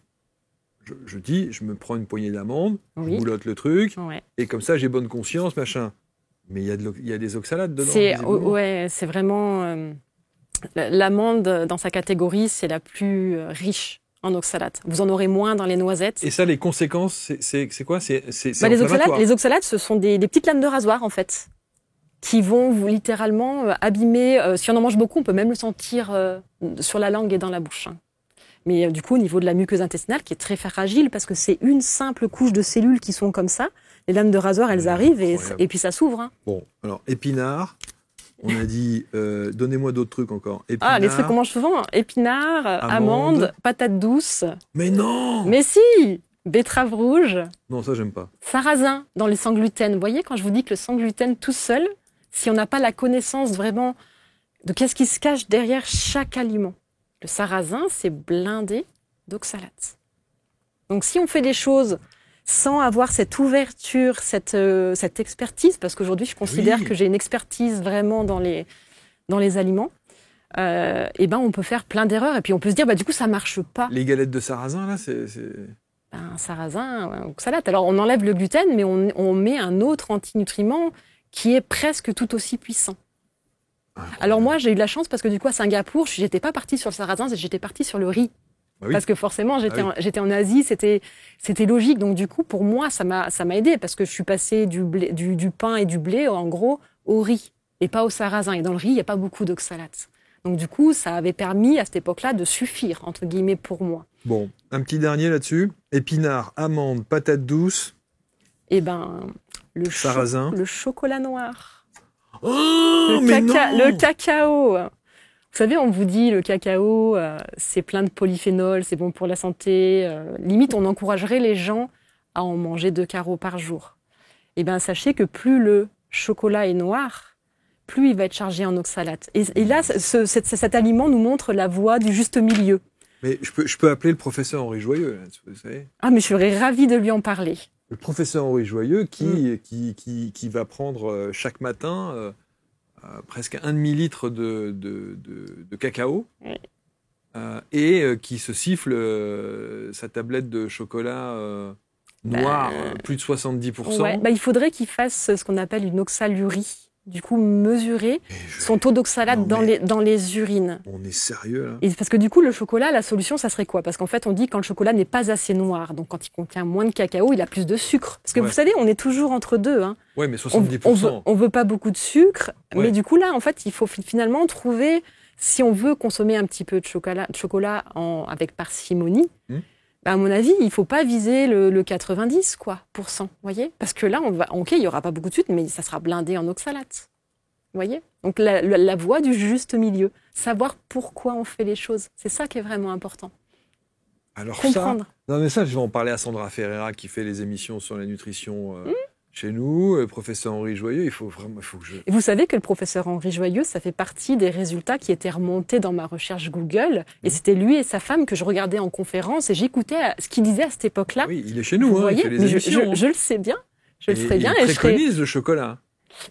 je dis, je me prends une poignée d'amandes, Oui. je boulotte le truc, Ouais. et comme ça j'ai bonne conscience, machin. Mais il y a des oxalates dedans. C'est visiblement. ouais, c'est vraiment l'amande dans sa catégorie, c'est la plus riche en oxalates. Vous en aurez moins dans les noisettes. Et ça, les conséquences, c'est quoi? C'est Les inflammatoire. oxalates, ce sont des petites lames de rasoir en fait, qui vont vous littéralement abîmer. Si on en mange beaucoup, on peut même le sentir sur la langue et dans la bouche. Hein. Mais du coup, au niveau de la muqueuse intestinale, qui est très fragile, parce que c'est une simple couche de cellules qui sont comme ça, les lames de rasoir, elles arrivent Incroyable. et puis ça s'ouvre. Hein. Bon, alors, épinards, on a dit, donnez-moi d'autres trucs encore. Épinards. Les trucs qu'on mange souvent, épinards, amandes, patates douces. Mais non. Mais si, betterave rouge, Non, ça, j'aime pas. sarrasin dans les sans gluten. Vous voyez, quand je vous dis que le sans gluten tout seul, si on n'a pas la connaissance vraiment de qu'est-ce qui se cache derrière chaque aliment, le sarrasin, c'est blindé d'oxalates. Donc si on fait des choses sans avoir cette ouverture, cette expertise, parce qu'aujourd'hui je considère que j'ai une expertise vraiment dans les aliments, et ben on peut faire plein d'erreurs et puis on peut se dire du coup ça marche pas. Les galettes de sarrasin, là, c'est... Un sarrasin, un oxalate. Alors on enlève le gluten, mais on met un autre antinutriment qui est presque tout aussi puissant. Alors moi j'ai eu de la chance parce que du coup à Singapour, j'étais pas partie sur le sarrasin, j'étais partie sur le riz. Bah oui. Parce que forcément, j'étais Ah oui. j'étais en Asie, c'était logique. Donc du coup, pour moi, ça m'a aidé parce que je suis passée du pain et du blé, en gros, au riz et pas au sarrasin. Et dans le riz, il n'y a pas beaucoup d'oxalates. Donc du coup, ça avait permis à cette époque-là de suffire, entre guillemets, pour moi. Bon, un petit dernier là-dessus. Épinards, amandes, patates douces. Et ben, le Sarrasin. le chocolat noir, Oh, mais non. le cacao. Vous savez, on vous dit le cacao, c'est plein de polyphénols, c'est bon pour la santé. Limite, on encouragerait les gens à en manger 2 carreaux par jour. Eh bien, sachez que plus le chocolat est noir, plus il va être chargé en oxalates. Et là, cet aliment nous montre la voie du juste milieu. Mais je peux appeler le professeur Henri Joyeux, là, vous savez. Ah, mais je serais ravie de lui en parler. Le professeur Henri Joyeux qui va prendre chaque matin presque 1 demi-litre de cacao Oui. et qui se siffle sa tablette de chocolat noir, plus de 70%. Ouais, il faudrait qu'il fasse ce qu'on appelle une oxalurie. Du coup, mesurer Et son taux d'oxalate Non, dans les urines. On est sérieux, là? Et parce que du coup, le chocolat, la solution, ça serait quoi? Parce qu'en fait, on dit quand le chocolat n'est pas assez noir, donc quand il contient moins de cacao, il a plus de sucre. Parce que Ouais. vous savez, on est toujours entre deux. Hein. Ouais, mais On 70%. veut pas beaucoup de sucre, Ouais. mais du coup, là, en fait, il faut finalement trouver, si on veut consommer un petit peu de chocolat avec parcimonie, à mon avis, il faut pas viser le 90, %, voyez? Parce que là, il y aura pas beaucoup de sucre, mais ça sera blindé en oxalates. Vous voyez? Donc la voie du juste milieu, savoir pourquoi on fait les choses, c'est ça qui est vraiment important. Alors Comprendre. ça, non mais ça, je vais en parler à Sandra Ferreira qui fait les émissions sur la nutrition chez nous, professeur Henri Joyeux, il faut que je... Et vous savez que le professeur Henri Joyeux, ça fait partie des résultats qui étaient remontés dans ma recherche Google, et c'était lui et sa femme que je regardais en conférence, et j'écoutais ce qu'il disait à cette époque-là. Oui, il est chez nous, Vous il voyez, fait les mais émissions. je le sais bien, je le ferai bien. Il Et je ferai... préconise le chocolat.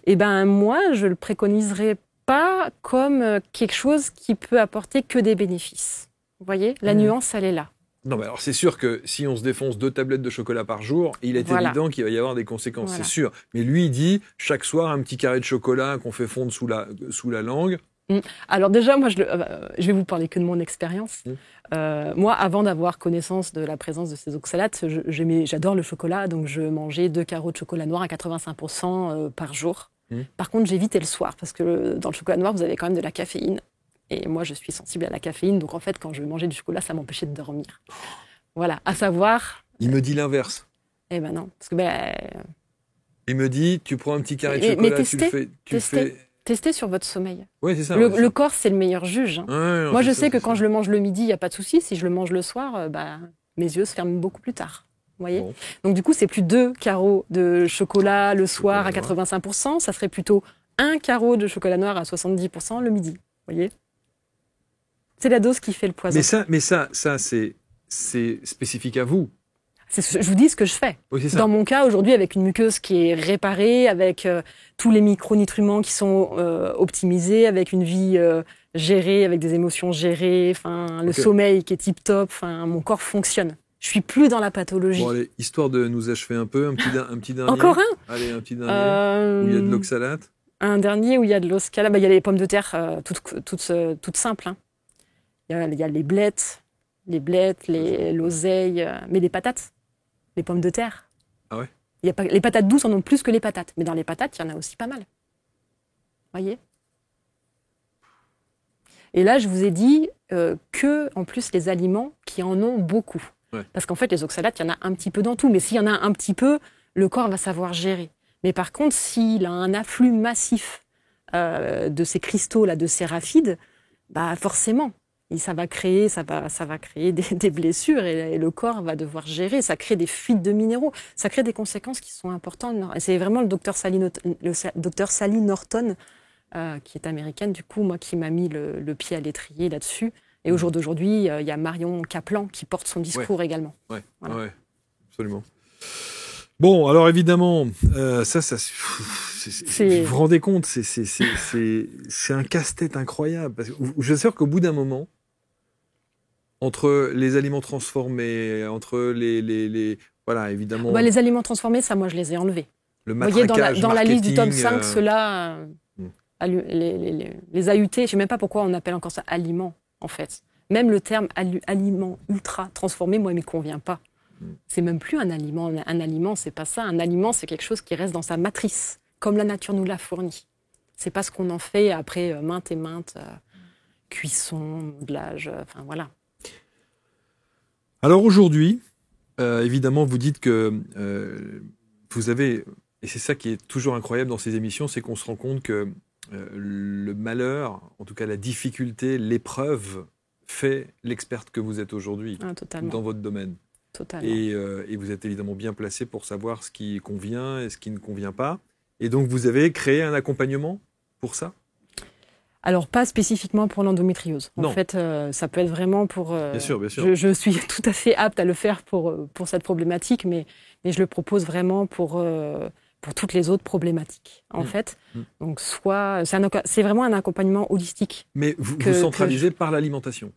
Eh ben moi, je le préconiserais pas comme quelque chose qui peut apporter que des bénéfices. Vous voyez, la nuance, elle est là. Non, mais alors c'est sûr que si on se défonce 2 tablettes de chocolat par jour, il est Voilà. évident qu'il va y avoir des conséquences, Voilà. c'est sûr. Mais lui, il dit chaque soir un petit carré de chocolat qu'on fait fondre sous la langue. Alors déjà, moi, je vais vous parler que de mon expérience. Moi, avant d'avoir connaissance de la présence de ces oxalates, j'adore le chocolat, donc je mangeais 2 carreaux de chocolat noir à 85% par jour. Par contre, j'évitais le soir parce que dans le chocolat noir, vous avez quand même de la caféine. Et moi, je suis sensible à la caféine. Donc, en fait, quand je mangeais du chocolat, ça m'empêchait de dormir. Voilà, à savoir... Il me dit l'inverse. Eh ben non, parce que... Il me dit, tu prends un petit carré de chocolat, tu le fais... Testez sur votre sommeil. Oui, c'est ça. Le corps, c'est le meilleur juge. Hein. Ouais, moi, je sais que quand je le mange le midi, il n'y a pas de souci. Si je le mange le soir, mes yeux se ferment beaucoup plus tard. Vous voyez ? Bon. Donc, du coup, c'est plus 2 carreaux de chocolat le soir à 85%. Ça serait plutôt 1 carreau de chocolat noir à 70% le midi. Vous voyez ? C'est la dose qui fait le poison. Mais ça c'est spécifique à vous. Je vous dis ce que je fais. Oui, dans mon cas, aujourd'hui, avec une muqueuse qui est réparée, avec tous les micronutriments qui sont optimisés, avec une vie gérée, avec des émotions gérées, le sommeil qui est tip-top, mon corps fonctionne. Je suis plus dans la pathologie. Bon, allez, histoire de nous achever un peu, un petit dernier. Encore un ? Allez, un petit dernier, où il y a de l'oxalate. Un dernier où il y a de l'oxalate. Il y a les pommes de terre toutes simples. Hein. Il y a les blettes, l'oseille, mais les patates. Les pommes de terre. Ah ouais. Les patates douces en ont plus que les patates. Mais dans les patates, il y en a aussi pas mal. Voyez ? Et là, je vous ai dit que, en plus, les aliments qui en ont beaucoup. Ouais. Parce qu'en fait, les oxalates, il y en a un petit peu dans tout. Mais s'il y en a un petit peu, le corps va savoir gérer. Mais par contre, s'il a un afflux massif de ces cristaux-là, de ces rafides, forcément... Et ça va créer des blessures et le corps va devoir gérer. Ça crée des fuites de minéraux. Ça crée des conséquences qui sont importantes. Et c'est vraiment le docteur Sally Norton, qui est américaine, du coup, moi, qui m'a mis le pied à l'étrier là-dessus. Et au jour d'aujourd'hui, il y a Marion Kaplan qui porte son discours également. Oui, voilà. Ouais, absolument. Bon, alors évidemment, vous vous rendez compte, c'est un casse-tête incroyable. Parce que je suis sûr qu'au bout d'un moment, entre les aliments transformés, entre voilà, évidemment... les aliments transformés, ça, moi, je les ai enlevés. Le matraquage, vous voyez, dans la liste du top 5, ceux-là, les AUT, je ne sais même pas pourquoi on appelle encore ça aliments, en fait. Même le terme aliment ultra transformé, moi, il ne me convient pas. C'est même plus un aliment. Un aliment, c'est pas ça. Un aliment, c'est quelque chose qui reste dans sa matrice, comme la nature nous l'a fourni. C'est pas ce qu'on en fait après maintes et maintes cuissons, modelage, voilà. Alors aujourd'hui, évidemment, vous dites que vous avez, et c'est ça qui est toujours incroyable dans ces émissions, c'est qu'on se rend compte que le malheur, en tout cas la difficulté, l'épreuve, fait l'experte que vous êtes aujourd'hui dans votre domaine. Totalement. Et vous êtes évidemment bien placé pour savoir ce qui convient et ce qui ne convient pas. Et donc, vous avez créé un accompagnement pour ça ? Alors, pas spécifiquement pour l'endométriose. En fait, ça peut être vraiment pour... Bien sûr, bien sûr. Je suis tout à fait apte à le faire pour cette problématique, mais je le propose vraiment pour toutes les autres problématiques, en fait. Donc, c'est vraiment un accompagnement holistique. Mais vous centralisez par l'alimentation ?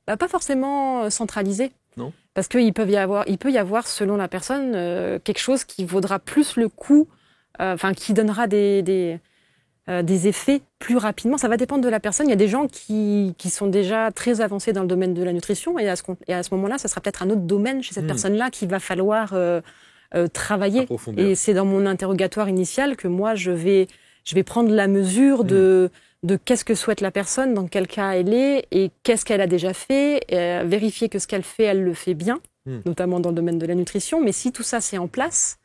Pas forcément centralisé. Non. Parce qu'il peut y avoir, selon la personne, quelque chose qui vaudra plus le coup, qui donnera des effets plus rapidement. Ça va dépendre de la personne. Il y a des gens qui sont déjà très avancés dans le domaine de la nutrition et à ce moment-là, ça sera peut-être un autre domaine chez cette personne-là qu'il va falloir travailler. Approfondir. Et c'est dans mon interrogatoire initial que moi, je vais prendre la mesure de qu'est-ce que souhaite la personne, dans quel cas elle est et qu'est-ce qu'elle a déjà fait, vérifier que ce qu'elle fait, elle le fait bien, notamment dans le domaine de la nutrition. Mais si tout ça, c'est en place,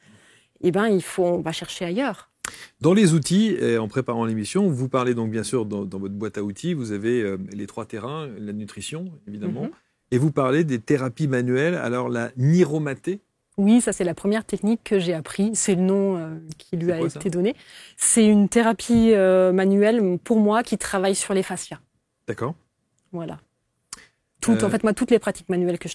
on va chercher ailleurs. Dans les outils, en préparant l'émission, vous parlez donc bien sûr dans votre boîte à outils, vous avez les 3 terrains, la nutrition évidemment, et vous parlez des thérapies manuelles. Alors la niromaté. Oui, ça c'est la première technique que j'ai appris, c'est le nom qui lui a été donné. C'est une thérapie manuelle pour moi qui travaille sur les fascias. D'accord. Voilà. En fait, moi, toutes les pratiques manuelles que je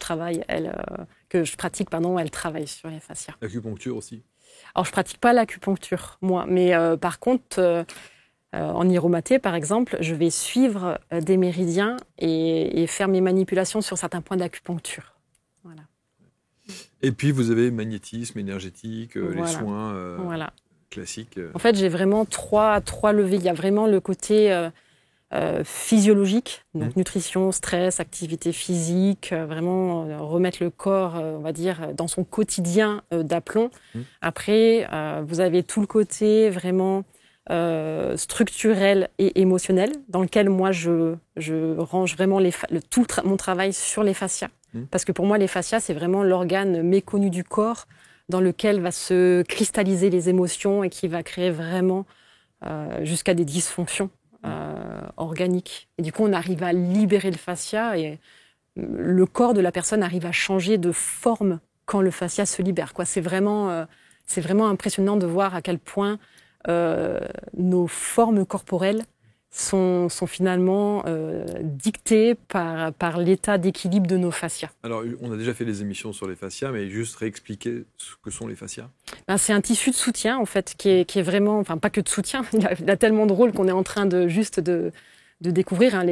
pratique, elles travaillent sur les fascias. L'acupuncture aussi. Alors, je pratique pas l'acupuncture, moi, mais par contre, en niromaté, par exemple, je vais suivre des méridiens et faire mes manipulations sur certains points d'acupuncture. Voilà. Et puis, vous avez magnétisme énergétique, les soins classiques. En fait, j'ai vraiment trois levées. Il y a vraiment le côté physiologique, donc nutrition, stress, activité physique, vraiment remettre le corps, on va dire, dans son quotidien d'aplomb. Après, vous avez tout le côté vraiment structurel et émotionnel, dans lequel moi je range vraiment mon travail sur les fascias. Parce que pour moi, les fascias, c'est vraiment l'organe méconnu du corps dans lequel va se cristalliser les émotions et qui va créer vraiment jusqu'à des dysfonctions organiques. Et du coup, on arrive à libérer le fascia et le corps de la personne arrive à changer de forme quand le fascia se libère, quoi. C'est vraiment impressionnant de voir à quel point nos formes corporelles sont finalement dictées par l'état d'équilibre de nos fascias. Alors, on a déjà fait des émissions sur les fascias, mais juste réexpliquer ce que sont les fascias. C'est un tissu de soutien, en fait, qui est vraiment... Enfin, pas que de soutien, il y a tellement de rôles qu'on est en train de découvrir.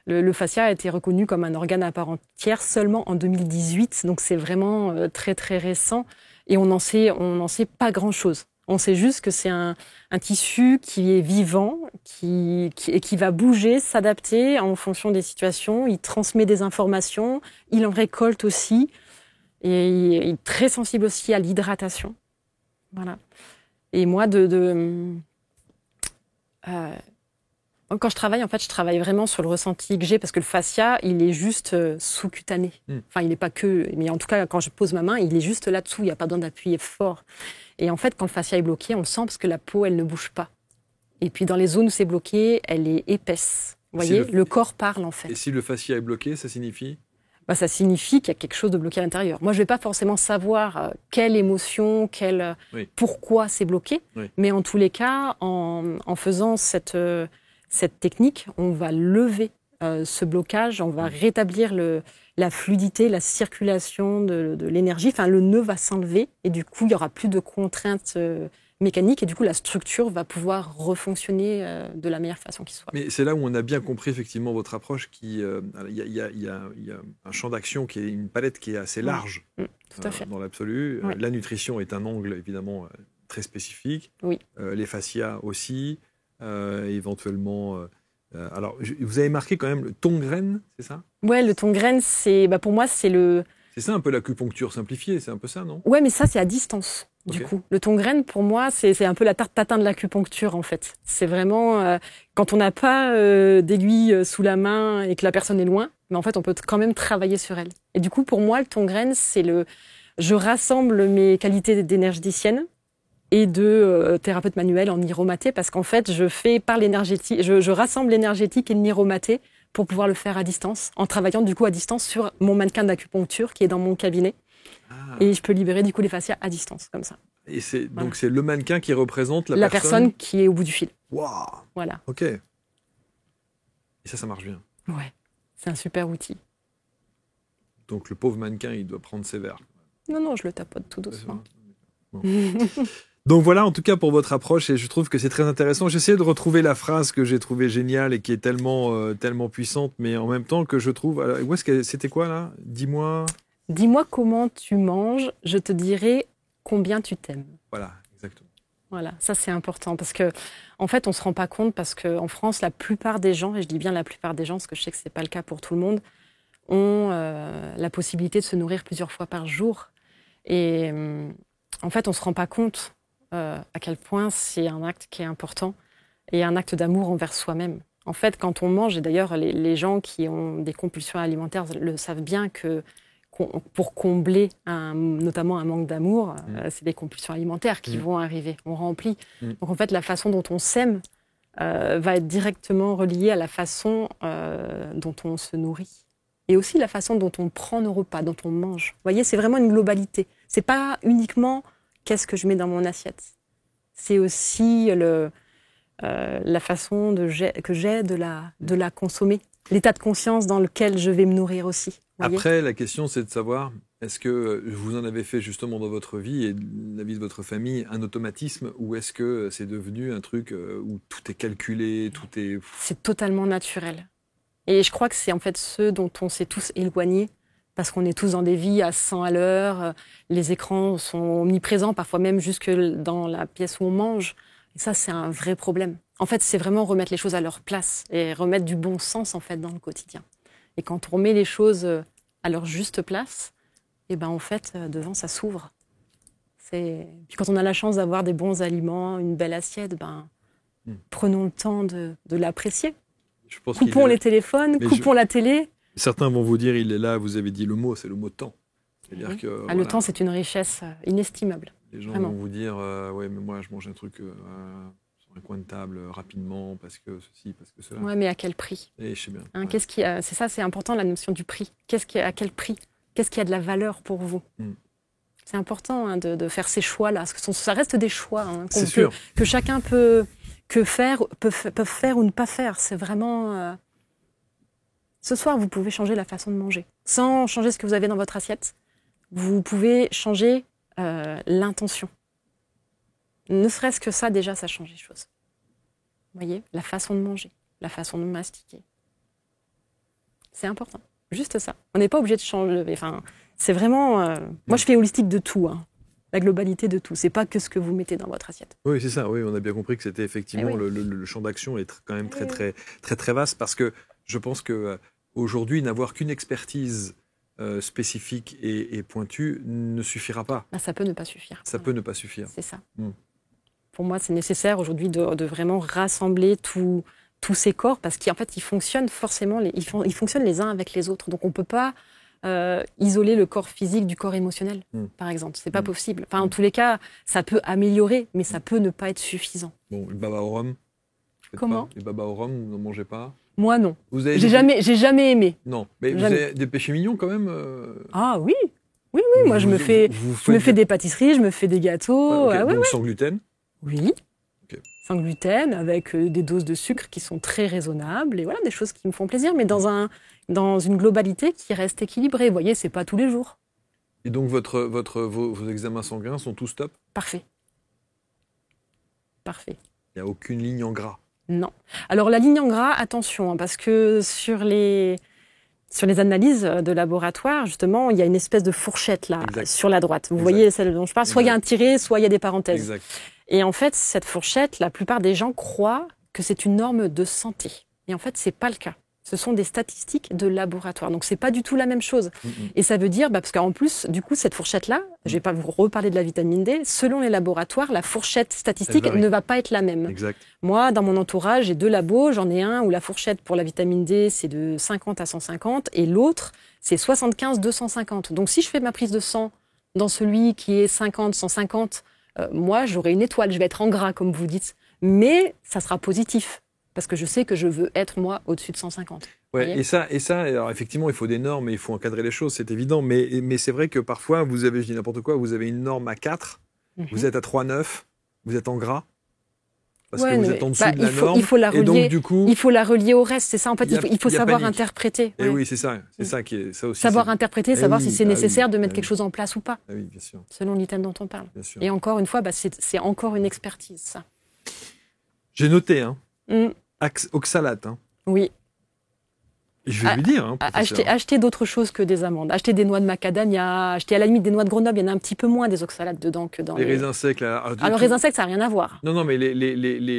Le fascia a été reconnu comme un organe à part entière seulement en 2018, donc c'est vraiment très, très récent. Et on n'en sait pas grand-chose. On sait juste que c'est un tissu qui est vivant, qui va bouger, s'adapter en fonction des situations. Il transmet des informations, il en récolte aussi, et il est très sensible aussi à l'hydratation. Voilà. Et moi, quand je travaille, en fait, je travaille vraiment sur le ressenti que j'ai, parce que le fascia, il est juste sous-cutané. Enfin, il n'est pas que... Mais en tout cas, quand je pose ma main, il est juste là-dessous, il n'y a pas besoin d'appuyer fort. Et en fait, quand le fascia est bloqué, on le sent parce que la peau, elle ne bouge pas. Et puis, dans les zones où c'est bloqué, elle est épaisse. Vous voyez, le corps parle, en fait. Et si le fascia est bloqué, ça signifie ? Ça signifie qu'il y a quelque chose de bloqué à l'intérieur. Moi, je ne vais pas forcément savoir quelle émotion, pourquoi c'est bloqué. Oui. Mais en tous les cas, en faisant cette technique, on va lever ce blocage, on va rétablir la fluidité, la circulation de l'énergie. Enfin, le nœud va s'enlever et du coup, il n'y aura plus de contraintes mécaniques et du coup, la structure va pouvoir refonctionner de la meilleure façon qui soit. Mais c'est là où on a bien compris effectivement votre approche. Il y a un champ d'action qui est une palette qui est assez large tout à fait. Dans l'absolu. Oui. La nutrition est un angle évidemment très spécifique. Oui. Les fascias aussi. Éventuellement... alors, vous avez marqué quand même le tongren, c'est ça ? Ouais, le tongren, pour moi, c'est le... C'est ça un peu l'acupuncture simplifiée, c'est un peu ça, non ? Ouais, mais ça, c'est à distance, du coup. Le tongren, pour moi, c'est un peu la tarte tatin de l'acupuncture, en fait. C'est vraiment... quand on n'a pas d'aiguille sous la main et que la personne est loin, mais en fait, on peut quand même travailler sur elle. Et du coup, pour moi, le tongren, je rassemble mes qualités d'énergéticienne et de thérapeute manuel en niromaté, parce qu'en fait, je fais par l'énergétique, je rassemble l'énergétique et le niromaté pour pouvoir le faire à distance, en travaillant du coup à distance sur mon mannequin d'acupuncture qui est dans mon cabinet. Et je peux libérer du coup les fascias à distance, comme ça. Et donc c'est le mannequin qui représente la personne qui est au bout du fil. Waouh. Voilà. Ok. Et ça marche bien. Ouais, c'est un super outil. Donc le pauvre mannequin, il doit prendre ses verres. Non, je le tapote tout doucement. Bon. Donc voilà, en tout cas pour votre approche, et je trouve que c'est très intéressant. J'essaie de retrouver la phrase que j'ai trouvée géniale et qui est tellement puissante, mais en même temps que je trouve... Alors, où est-ce que c'était quoi là ? Dis-moi comment tu manges, je te dirai combien tu t'aimes. Voilà, exactement. Voilà, ça c'est important parce que en fait on se rend pas compte, parce qu'en France la plupart des gens, et je dis bien la plupart des gens parce que je sais que c'est pas le cas pour tout le monde, ont la possibilité de se nourrir plusieurs fois par jour, et en fait on se rend pas compte à quel point c'est un acte qui est important et un acte d'amour envers soi-même. En fait, quand on mange, et d'ailleurs les gens qui ont des compulsions alimentaires le savent bien, que pour combler notamment un manque d'amour, c'est des compulsions alimentaires qui vont arriver, on remplit. Donc en fait, la façon dont on s'aime va être directement reliée à la façon dont on se nourrit. Et aussi la façon dont on prend nos repas, dont on mange. Vous voyez, c'est vraiment une globalité. C'est pas uniquement qu'est-ce que je mets dans mon assiette. C'est aussi la façon que j'ai de la consommer. L'état de conscience dans lequel je vais me nourrir aussi. Après, la question, c'est de savoir, est-ce que vous en avez fait justement dans votre vie et la vie de votre famille un automatisme, ou est-ce que c'est devenu un truc où tout est calculé, tout est... C'est totalement naturel. Et je crois que c'est en fait ce dont on s'est tous éloignés, parce qu'on est tous dans des vies à 100 à l'heure, les écrans sont omniprésents, parfois même jusque dans la pièce où on mange. Et ça, c'est un vrai problème. En fait, c'est vraiment remettre les choses à leur place et remettre du bon sens en fait dans le quotidien. Et quand on remet les choses à leur juste place, et ben en fait, devant, ça s'ouvre. Puis quand on a la chance d'avoir des bons aliments, une belle assiette, ben Prenons le temps de l'apprécier. Je pense coupons les téléphones, coupons la télé. Certains vont vous dire, il est là, vous avez dit le mot, c'est le mot temps. C'est-à-dire que, voilà. Le temps, c'est une richesse inestimable. Les gens Vraiment. vont vous dire, ouais, mais moi, je mange un truc sur un coin de table rapidement, parce que ceci, parce que cela. Ouais, mais à quel prix? Et je sais bien. Hein, c'est ça, c'est important, la notion du prix. À quel prix? Qu'est-ce qui a de la valeur pour vous? C'est important de faire ces choix-là, parce que ça reste des choix c'est sûr. Que chacun peut faire ou ne pas faire. C'est vraiment... Ce soir, vous pouvez changer la façon de manger. Sans changer ce que vous avez dans votre assiette, vous pouvez changer l'intention. Ne serait-ce que ça, déjà, ça change les choses. Vous voyez? La façon de manger, la façon de mastiquer. C'est important. Juste ça. On n'est pas obligé de changer. Enfin, c'est vraiment... Moi, je fais holistique de tout. La globalité de tout. C'est pas que ce que vous mettez dans votre assiette. Oui, c'est ça. Oui, on a bien compris que c'était effectivement... Le champ d'action est quand même très vaste, parce que je pense qu'aujourd'hui, n'avoir qu'une expertise spécifique et pointue ne suffira pas. Ça peut ne pas suffire. Ça peut ne pas suffire. C'est ça. Pour moi, c'est nécessaire aujourd'hui de vraiment rassembler tous ces corps, parce qu'en fait, ils fonctionnent forcément, ils fonctionnent les uns avec les autres. Donc, on ne peut pas isoler le corps physique du corps émotionnel, par exemple. C'est pas possible. Enfin, en tous les cas, ça peut améliorer, mais ça peut ne pas être suffisant. Bon, le baba au rhum. Comment? Les baba au rhum, vous n'en mangez pas? Moi, non. J'ai jamais aimé. Non, mais vous avez des péchés mignons quand même. Ah oui. Oui, moi je me fais des pâtisseries, je me fais des gâteaux. Donc sans gluten? Oui. Okay. Sans gluten, avec des doses de sucre qui sont très raisonnables, et voilà, des choses qui me font plaisir, mais dans une globalité qui reste équilibrée. Vous voyez, c'est pas tous les jours. Et donc vos examens sanguins sont tous top? Parfait. Il n'y a aucune ligne en gras? Non. Alors la ligne en gras, attention, parce que sur les analyses de laboratoire, justement, il y a une espèce de fourchette là, sur la droite. Vous voyez celle dont je parle, soit il y a un tiret, soit il y a des parenthèses. Exact. Et en fait, cette fourchette, la plupart des gens croient que c'est une norme de santé. Et en fait, c'est pas le cas. Ce sont des statistiques de laboratoire. Donc, c'est pas du tout la même chose. Et ça veut dire, parce qu'en plus, du coup, cette fourchette-là, je vais pas vous reparler de la vitamine D, selon les laboratoires, la fourchette statistique ne va pas être la même. Exact. Moi, dans mon entourage, j'ai 2 labos. J'en ai un où la fourchette pour la vitamine D, c'est de 50 à 150, et l'autre, c'est 75-250. Donc, si je fais ma prise de sang dans celui qui est 50-150, moi, j'aurai une étoile. Je vais être en gras, comme vous dites. Mais ça sera positif. Parce que je sais que je veux être, moi, au-dessus de 150. Ouais, et ça, alors effectivement, il faut des normes et il faut encadrer les choses, c'est évident. Mais c'est vrai que parfois, je dis n'importe quoi, vous avez une norme à 4, vous êtes à 3,9, vous êtes en gras, parce que vous êtes en dessous de la norme. Il faut la relier, et donc, du coup, il faut la relier au reste, c'est ça. En fait, il faut savoir panique. Interpréter. Et oui, c'est ça qui est ça aussi. Savoir interpréter, savoir si c'est nécessaire de mettre quelque chose en place ou pas. Ah oui, bien sûr. Selon l'item dont on parle. Bien sûr. Et encore une fois, c'est encore une expertise, ça. J'ai noté, oxalate. Oui. Je vais lui dire. Acheter d'autres choses que des amandes. Acheter des noix de macadamia, acheter à la limite des noix de Grenoble. Il y en a un petit peu moins des oxalates dedans que dans les raisins secs. Là, alors, raisins secs, ça n'a rien à voir. Non, mais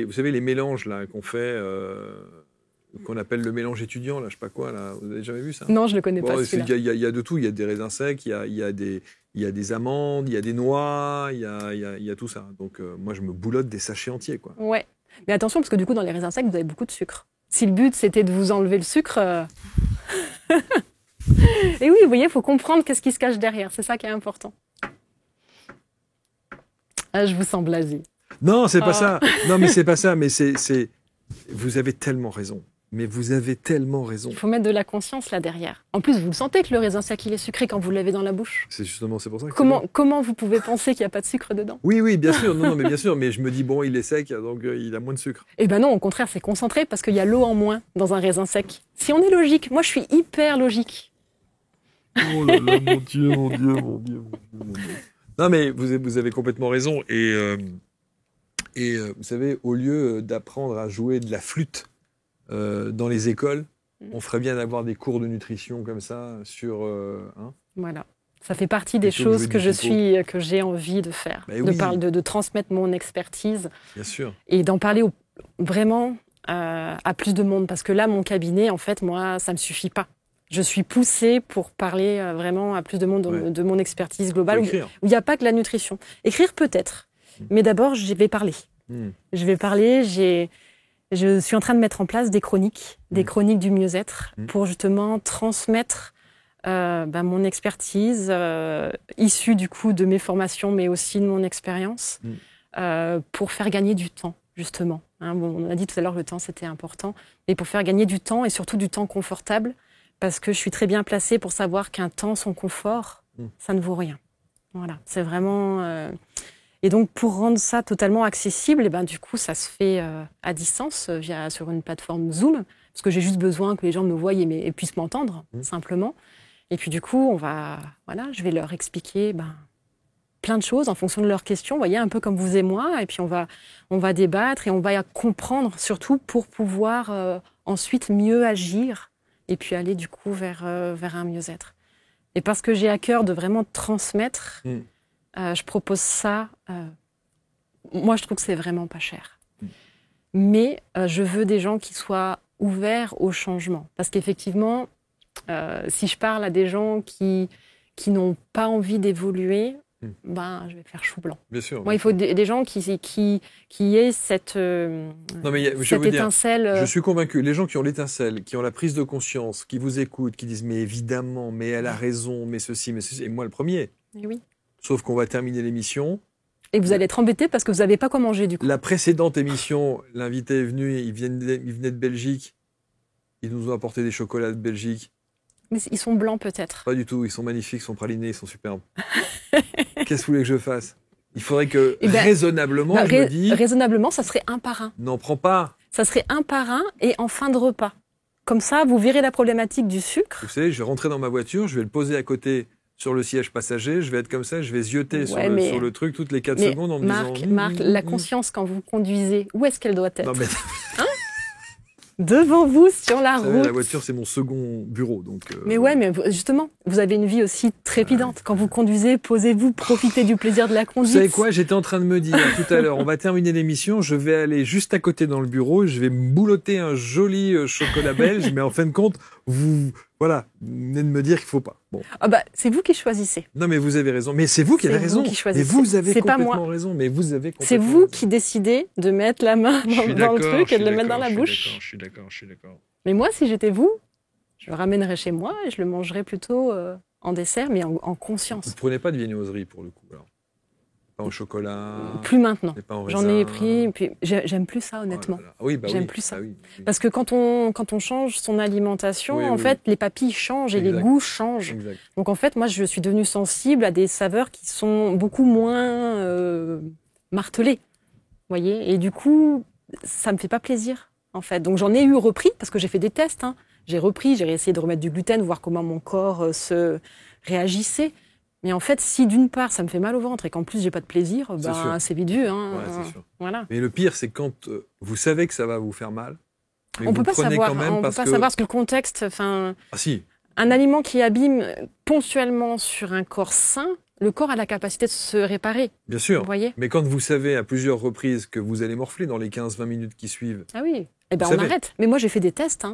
vous savez, les mélanges là qu'on fait, qu'on appelle le mélange étudiant, là, je sais pas quoi, là. Vous avez jamais vu ça? Non, je le connais pas. Il y a de tout. Il y a des raisins secs, il y a des amandes, il y a des noix, il y a tout ça. Donc, moi, je me boulotte des sachets entiers, quoi. Ouais. Mais attention, parce que du coup, dans les raisins secs, vous avez beaucoup de sucre. Si le but, c'était de vous enlever le sucre... Et oui, vous voyez, il faut comprendre qu'est-ce qui se cache derrière. C'est ça qui est important. Ah, je vous sens blasé. Non, c'est pas ça. Non, mais c'est pas ça. Mais c'est... Vous avez tellement raison. Mais vous avez tellement raison. Il faut mettre de la conscience là derrière. En plus, vous le sentez que le raisin sec, il est sucré quand vous l'avez dans la bouche. C'est pour ça que comment vous pouvez penser qu'il n'y a pas de sucre dedans? Oui, bien sûr. Non, mais bien sûr. Mais je me dis, bon, il est sec, donc il a moins de sucre. Eh ben non, au contraire, c'est concentré parce qu'il y a l'eau en moins dans un raisin sec. Si on est logique, moi je suis hyper logique. Oh là là, mon Dieu. Non, mais vous avez complètement raison. Et vous savez, au lieu d'apprendre à jouer de la flûte dans les écoles, on ferait bien d'avoir des cours de nutrition comme ça sur... Voilà. Ça fait partie des choses que j'ai envie de faire. De transmettre mon expertise. Bien sûr. Et d'en parler vraiment à plus de monde. Parce que là, mon cabinet, en fait, moi, ça ne me suffit pas. Je suis poussée pour parler vraiment à plus de monde de mon expertise globale, où il n'y a pas que la nutrition. Écrire peut-être, mais d'abord, je vais parler. Je vais parler, je suis en train de mettre en place des chroniques du mieux-être pour justement transmettre mon expertise issue du coup de mes formations, mais aussi de mon expérience, pour faire gagner du temps, justement. On a dit tout à l'heure que le temps, c'était important, mais pour faire gagner du temps et surtout du temps confortable, parce que je suis très bien placée pour savoir qu'un temps sans confort, ça ne vaut rien. Voilà, c'est vraiment... Et donc, pour rendre ça totalement accessible, du coup, ça se fait à distance, sur une plateforme Zoom, parce que j'ai juste besoin que les gens me voient et puissent m'entendre, simplement. Et puis, du coup, je vais leur expliquer plein de choses en fonction de leurs questions, vous voyez, un peu comme vous et moi. Et puis, on va débattre et on va comprendre, surtout pour pouvoir ensuite mieux agir et puis aller, du coup, vers un mieux-être. Et parce que j'ai à cœur de vraiment transmettre... je propose ça. Moi, je trouve que c'est vraiment pas cher. Mais je veux des gens qui soient ouverts au changement. Parce qu'effectivement, si je parle à des gens qui n'ont pas envie d'évoluer, je vais faire chou blanc. Bien sûr. Moi, il faut des gens qui aient cette étincelle. Je suis convaincu. Les gens qui ont l'étincelle, qui ont la prise de conscience, qui vous écoutent, qui disent mais évidemment, mais elle a raison, mais ceci, et moi le premier. Et oui. Sauf qu'on va terminer l'émission. Et vous allez être embêté parce que vous n'avez pas quoi manger du coup. La précédente émission, l'invité est venu, il venait de Belgique. Ils nous ont apporté des chocolats de Belgique. Mais ils sont blancs peut-être. Pas du tout, ils sont magnifiques, ils sont pralinés, ils sont superbes. Qu'est-ce que vous voulez que je fasse? Il faudrait que raisonnablement, je me dis... Raisonnablement, ça serait un par un. N'en prends pas. Ça serait un par un et en fin de repas. Comme ça, vous verrez la problématique du sucre. Vous savez, je vais rentrer dans ma voiture, je vais le poser à côté... sur le siège passager, je vais être comme ça, je vais zioter sur le truc toutes les 4 secondes en me disant... Marc, la conscience quand vous conduisez, où est-ce qu'elle doit être? Non, mais... Devant vous, sur la route. La voiture, c'est mon second bureau. Donc, mais justement, vous avez une vie aussi trépidante. Quand vous conduisez, posez-vous, profitez du plaisir de la conduite. Vous savez quoi? J'étais en train de me dire tout à l'heure, on va terminer l'émission, je vais aller juste à côté dans le bureau, je vais me boulotter un joli chocolat belge, mais en fin de compte, vous venez de me dire qu'il ne faut pas. Bon. C'est vous qui choisissez. Non, mais vous avez raison. Mais c'est vous qui avez raison. Mais vous avez complètement raison. Mais vous avez complètement C'est vous qui décidez de mettre la main dans le truc et de le mettre dans la bouche. Je suis d'accord. Mais moi, si j'étais vous, je le ramènerais chez moi et je le mangerais plutôt en dessert, mais en conscience. Vous ne prenez pas de viennoiserie pour le coup, alors? Pas au chocolat? Plus maintenant. J'en ai pris, puis j'aime plus ça, honnêtement. J'aime plus ça. Oui. Parce que quand on change son alimentation, en fait, les papilles changent et les goûts changent. Exact. Donc en fait, moi, je suis devenue sensible à des saveurs qui sont beaucoup moins martelées. Vous voyez? Et du coup, ça me fait pas plaisir, en fait. Donc j'en ai eu repris, parce que j'ai fait des tests. J'ai essayé de remettre du gluten, voir comment mon corps se réagissait. Mais en fait, si d'une part, ça me fait mal au ventre et qu'en plus, j'ai pas de plaisir, c'est vite vu. C'est sûr. Voilà. Mais le pire, c'est quand vous savez que ça va vous faire mal. Mais on peut pas savoir. Quand même on peut pas savoir parce que le contexte. Ah si. Un aliment qui abîme ponctuellement sur un corps sain, le corps a la capacité de se réparer. Bien sûr. Vous voyez. Mais quand vous savez à plusieurs reprises que vous allez morfler dans les 15-20 minutes qui suivent. Ah oui. On arrête. Mais moi, j'ai fait des tests.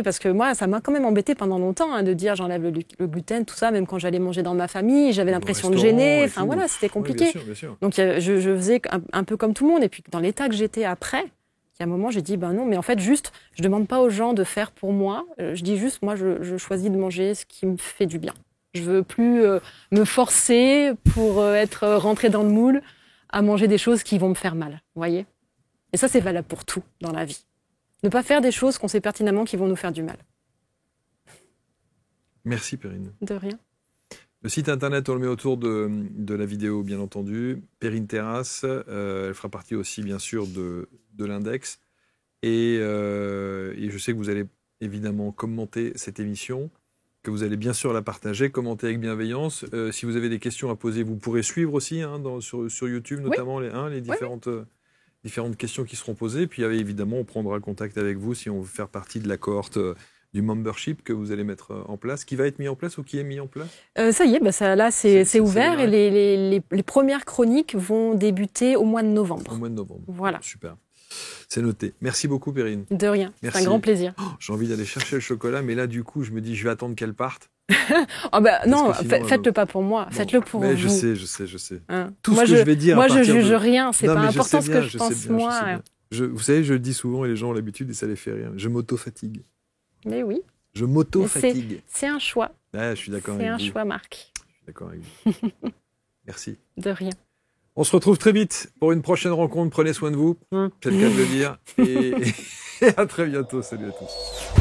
Parce que moi, ça m'a quand même embêté pendant longtemps de dire j'enlève le gluten, tout ça, même quand j'allais manger dans ma famille, j'avais l'impression de gêner. Enfin voilà, c'était compliqué. Bien sûr. Donc je faisais un peu comme tout le monde. Et puis dans l'état que j'étais après, il y a un moment, j'ai dit non, mais en fait, juste, je demande pas aux gens de faire pour moi. Je dis juste, moi, je choisis de manger ce qui me fait du bien. Je veux plus me forcer pour être rentré dans le moule à manger des choses qui vont me faire mal. Vous voyez? Et ça, c'est valable pour tout dans la vie. Ne pas faire des choses qu'on sait pertinemment qui vont nous faire du mal. Merci Perrine. De rien. Le site internet, on le met autour de la vidéo, bien entendu. Perrine Terrasse, elle fera partie aussi, bien sûr, de l'index. Et je sais que vous allez évidemment commenter cette émission, que vous allez bien sûr la partager, commenter avec bienveillance. Si vous avez des questions à poser, vous pourrez suivre aussi sur YouTube, notamment les différentes questions qui seront posées. Puis évidemment, on prendra contact avec vous si on veut faire partie de la cohorte du membership que vous allez mettre en place, qui va être mis en place ou qui est mis en place? Ça y est, là c'est ouvert et les premières chroniques vont débuter au mois de novembre. Au mois de novembre. Voilà. Super. C'est noté. Merci beaucoup, Perrine. De rien. Merci. C'est un grand plaisir. J'ai envie d'aller chercher le chocolat, mais là, du coup, je me dis, je vais attendre qu'elle parte. Non, sinon, faites-le pas pour moi, faites-le pour vous. Je sais. Hein. Tout ce que je vais dire. Moi, je juge rien. C'est pas important ce que je pense sais bien, moi. Vous savez, je le dis souvent et les gens ont l'habitude et ça les fait rire. Je m'auto-fatigue. Mais oui. Je m'auto-fatigue. C'est un choix. Ouais, je suis d'accord avec vous. C'est un choix, Marc. Je suis d'accord avec vous. Merci. De rien. On se retrouve très vite pour une prochaine rencontre. Prenez soin de vous. C'est le cas de le dire. Et à très bientôt. Salut à tous.